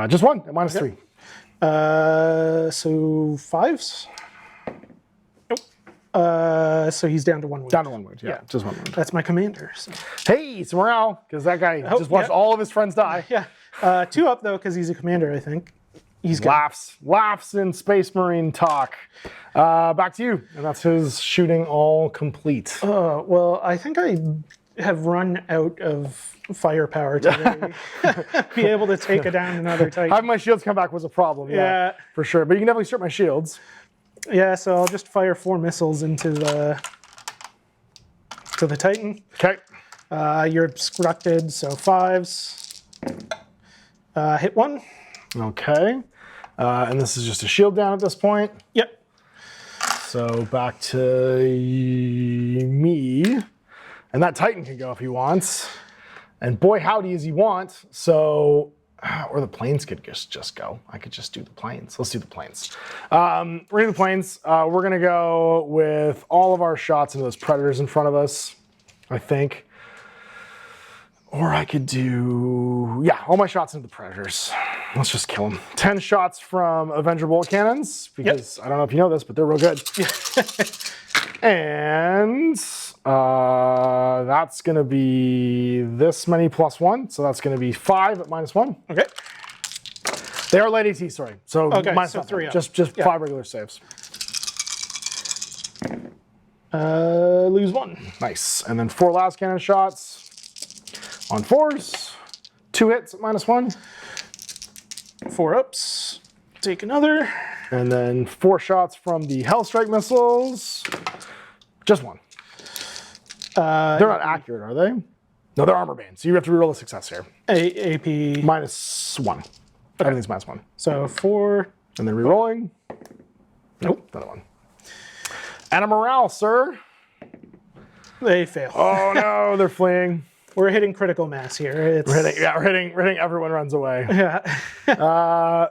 Just 1 at -3. So 5s? Nope. So he's down to 1 wound. Down to 1 wound, yeah. Just 1 wound. That's my commander. So. Hey, it's morale, because that guy just watched all of his friends die. Yeah. 2 up, though, because he's a commander, I think. He's good. Laughs in Space Marine talk. Back to you, and that's his shooting all complete. Well, I think I have run out of firepower to be able to take it down another Titan. Having my shields come back was a problem, yeah, for sure. But you can definitely strip my shields. Yeah, so I'll just fire 4 missiles into the Titan. Okay. You're obstructed, so 5s. Hit 1. Okay. And this is just a shield down at this point. Yep. So back to me. And that Titan can go if he wants. And boy, howdy, does he want. So Or the planes could just go. I could just do the planes. Let's do the planes. We're doing the planes. We're going to go with all of our shots into those predators in front of us, I think. Or I could do, yeah, all my shots into the predators. Let's just kill them. 10 shots from Avenger bolt cannons, because I don't know if you know this, but they're real good. And that's going to be this many plus 1. So that's going to be 5 at -1. Okay. They are light AT, sorry. So minus so 3 up. Just 5 regular saves. Lose 1. Nice. And then 4 last cannon shots on 4s. 2 hits at -1. 4 ups. Take another. And then 4 shots from the Hellstrike missiles. Just 1. They're not accurate, are they? No, they're armor bane. So you have to reroll a success here. AP. -1. Okay. Everything's -1. So 4. And then rerolling. Nope, another 1. And a morale, sir. They fail. Oh no, they're fleeing. We're hitting critical mass here. We're hitting everyone runs away. Yeah.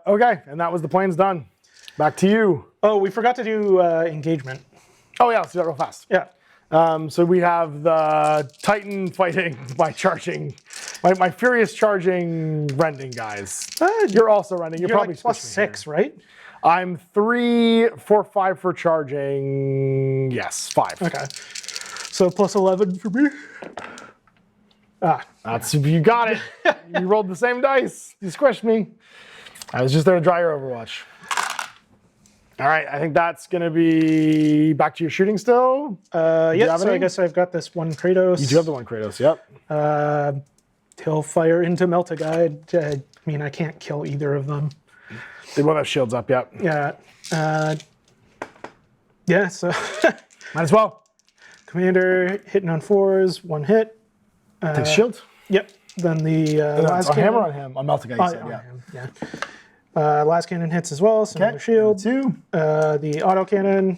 Okay, and that was the planes done. Back to you. Oh, we forgot to do engagement. Oh yeah, let's do that real fast. Yeah. So we have the Titan fighting by charging, my furious charging rending guys. You're also rending. You're probably like +6, right? I'm 3 for 5 for charging. Yes, 5. Okay. So +11 for me. That's, you got it. You rolled the same dice. You squished me. I was just there to dry your Overwatch. All right, I think that's going to be back to your shooting still. Yeah, so I guess I've got this one Kratos. You do have the one Kratos, yep. He'll fire into Meltaguide. I mean, I can't kill either of them. They both have shields up, yep. Yeah. Yeah, so. Might as well. Commander hitting on 4s, 1 hit. Takes shield? Yep. Then the last cannon. Hammer on him. On Meltaguide, you said, yeah. Him, yeah. Last cannon hits as well, so another shield. 2. The autocannon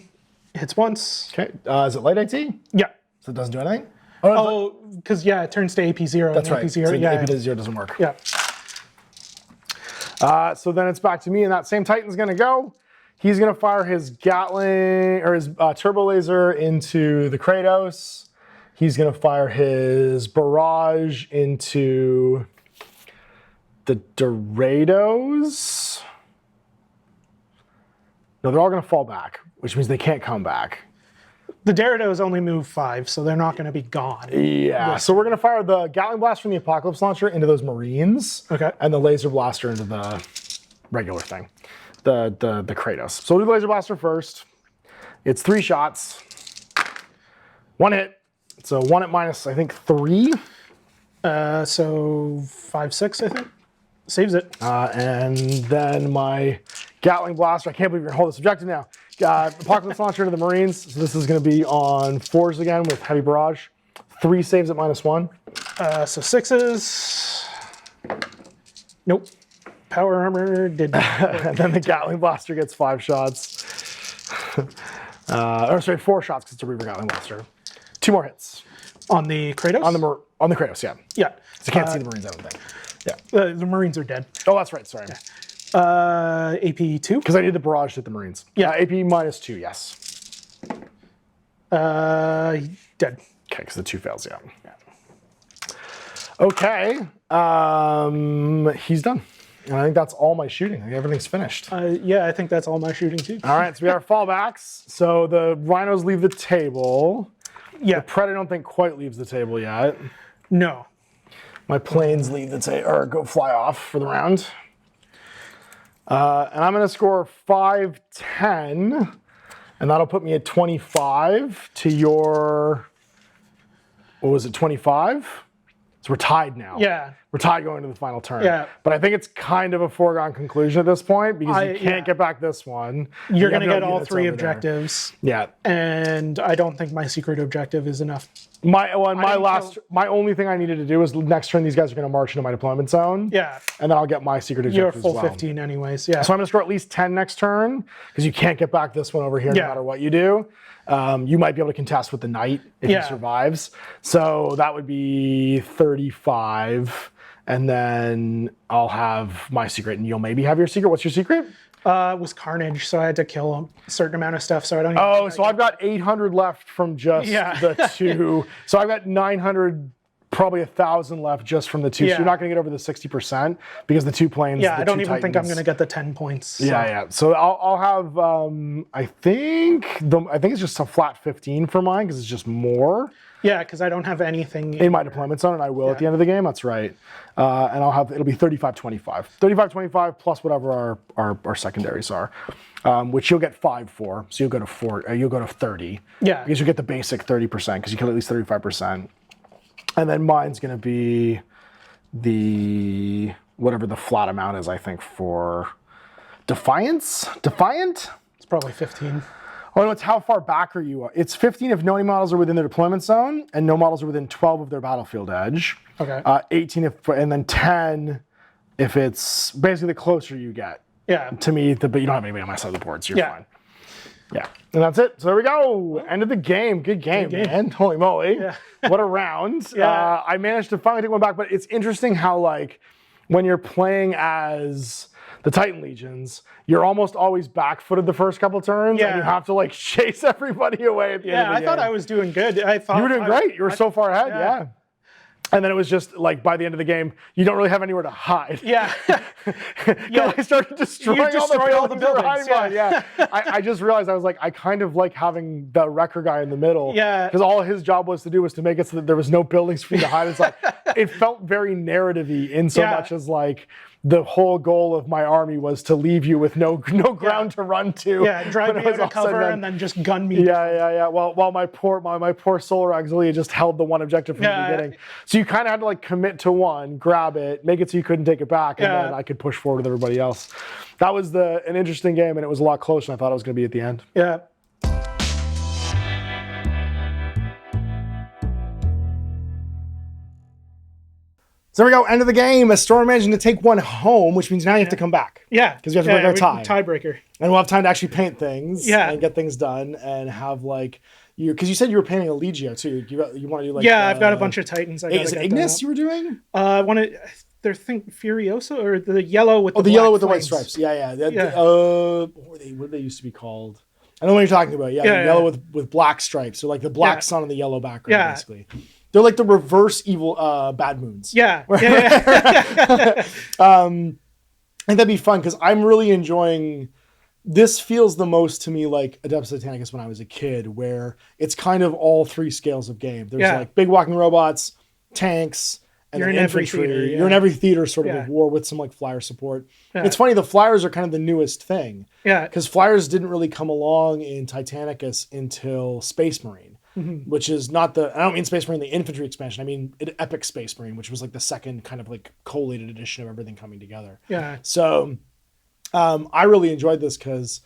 hits once. Okay. Is it light AT? Yeah. So it doesn't do anything? Oh, because yeah, it turns to AP0. That's right. AP0, So yeah. AP to 0 doesn't work. Yeah. So then it's back to me, and that same Titan's going to go. He's going to fire his Gatling, or his turbo laser into the Kratos. He's going to fire his barrage into the Dorados. No, they're all going to fall back, which means they can't come back. The Dorados only move 5, so they're not going to be gone. Yeah, so we're going to fire the Gatling Blast from the Apocalypse Launcher into those Marines. Okay. And the Laser Blaster into the regular thing, the Kratos. So we'll do the Laser Blaster first. It's 3 shots. 1 hit. So 1 at -, I think, 3. So 5, 6, I think. Saves it. And then my Gatling Blaster. I can't believe you're going to hold this objective now. Apocalypse Launcher to the Marines. So this is going to be on 4s again with Heavy Barrage. 3 saves at -1. So 6s. Nope. Power armor did not work. And then the Gatling Blaster gets 5 shots. Or sorry, 4 shots because it's a Reaver Gatling Blaster. 2 more hits. On the Kratos? On the Kratos, yeah. Yeah. So you can't see the Marines, I don't think. Yeah. The Marines are dead. Oh, that's right, sorry. AP2? Because I did the barrage to the Marines. Yeah. AP -2, yes. Dead. Okay, because the 2 fails, yeah. Okay. He's done. And I think that's all my shooting. I think everything's finished. Yeah, I think that's all my shooting too. All right, so we got our fallbacks. So the Rhinos leave the table. Yeah. The Predator I don't think quite leaves the table yet. No. My planes leave the table, or go fly off for the round. And I'm going to score 5-10, and that'll put me at 25 to your, what was it, 25? So we're tied now. Yeah. We're tied going to the final turn. Yeah. But I think it's kind of a foregone conclusion at this point because you can't yeah. get back this one. You're going to get all units 3 over there. objectives. Yeah. And I don't think my secret objective is enough. My only thing I needed to do is next turn these guys are going to march into my deployment zone. Yeah. And then I'll get my secret You're objective full as well. 15 anyways. Yeah. So I'm going to score at least 10 next turn because you can't get back this one over here no matter what you do. You might be able to contest with the knight if he survives. So that would be 35. And then I'll have my secret, and you'll maybe have your secret. What's your secret? It was Carnage, so I had to kill a certain amount of stuff, so I don't even Oh, so I've got 800 left from just the 2. So I've got 900, probably 1,000 left just from the 2. So you're not going to get over the 60% because the 2 planes. Yeah, the I don't 2 even think I'm Titans. going to get the 10 points. So. Yeah. So I'll have, I think it's just a flat 15 for mine because it's just more. Yeah, because I don't have anything In my deployment zone, and I will at the end of the game. That's right. And it'll be 35-25. 35-25 plus whatever our secondaries are, which you'll get 5 for. So you'll go to 4. You'll go to 30. Yeah. Because you get the basic 30% because you kill at least 35%. And then mine's going to be the whatever the flat amount is. I think for Defiant. It's probably 15. Oh, no, it's how far back are you? It's 15 if no models are within their deployment zone, and no models are within 12 of their battlefield edge. Okay. 18 and then 10 if it's basically the closer you get. Yeah. To me, but you don't have anybody on my side of the board, so you're fine. Yeah, and that's it. So there we go. End of the game. Good game, man. Holy moly. Yeah. What a round. Yeah. I managed to finally take one back, but it's interesting how, like, when you're playing as the Titan Legions, you're almost always back-footed the first couple turns, and you have to, like, chase everybody away at the end of the game. I thought I was doing good. I thought you were doing great. You were so far ahead, yeah. And then it was just like by the end of the game, you don't really have anywhere to hide. Yeah. I started destroying all the buildings. Yeah. I just realized I was like, I kind of like having the wrecker guy in the middle. Yeah. Because all his job was to do was to make it so that there was no buildings for you to hide. It's like, it felt very narrative-y in so much as like, the whole goal of my army was to leave you with no ground to run to. Yeah, drive me out of cover and then just gun me. Yeah. While my poor Solar Auxilia just held the one objective from the beginning. So you kind of had to like commit to one, grab it, make it so you couldn't take it back, and then I could push forward with everybody else. That was an interesting game, and it was a lot closer than I thought it was going to be at the end. Yeah. So there we go, end of the game. Astorum managing to take one home, which means now you have to come back. Yeah. Because we have to break our tie. Tiebreaker. And we'll have time to actually paint things and get things done and have like, because you said you were painting a Legio too. You want to do like... Yeah, I've got a bunch of Titans. Is it Ignis you were doing? I want to... They're Furioso or the yellow with the the yellow with flames. the white stripes. Yeah. What did they used to be called? I know what you're talking about. Yeah, the yellow with black stripes. So like the black sun on the yellow background, basically. They're like the reverse evil bad moons. Yeah. And that'd be fun because I'm really enjoying. This feels the most to me like Adeptus Titanicus when I was a kid, where it's kind of all 3 scales of game. There's like big walking robots, tanks, and then infantry. You're in every theater sort of war with some like flyer support. It's funny, the flyers are kind of the newest thing. Yeah. Because flyers didn't really come along in Titanicus until Space Marine. Which is not I don't mean Space Marine, the infantry expansion. I mean Epic Space Marine, which was like the second kind of like collated edition of everything coming together. Yeah. So I really enjoyed this because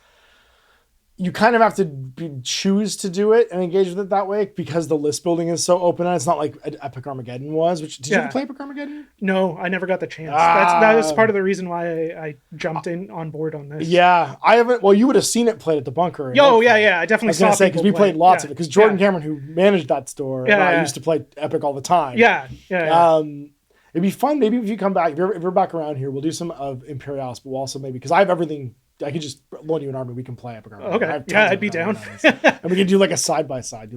you kind of have to choose to do it and engage with it that way because the list building is so open and it's not like Epic Armageddon was. Did you ever play Epic Armageddon? No, I never got the chance. That is part of the reason why I jumped on board on this. Yeah, I haven't. Well, you would have seen it played at the bunker. I definitely saw it. Because we played lots of it. Because Jordan Cameron, who managed that store, used to play Epic all the time. It'd be fun. Maybe if you come back, if you're back around here, we'll do some of Imperialis, but we'll also maybe because I have everything. I could just loan you an army. We can play Epic Armageddon. Okay. Yeah, I'd be down. And we can do like a side by side.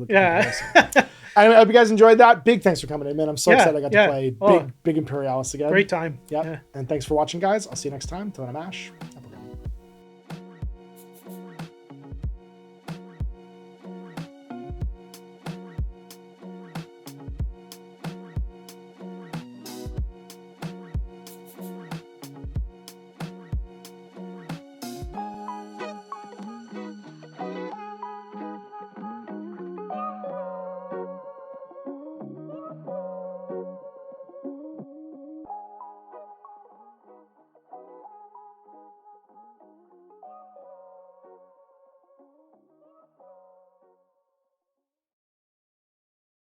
I hope you guys enjoyed that. Big thanks for coming in, man. I'm so excited I got to play big Imperialis again. Great time. Yep. Yeah. And thanks for watching, guys. I'll see you next time. Till I'm Ash.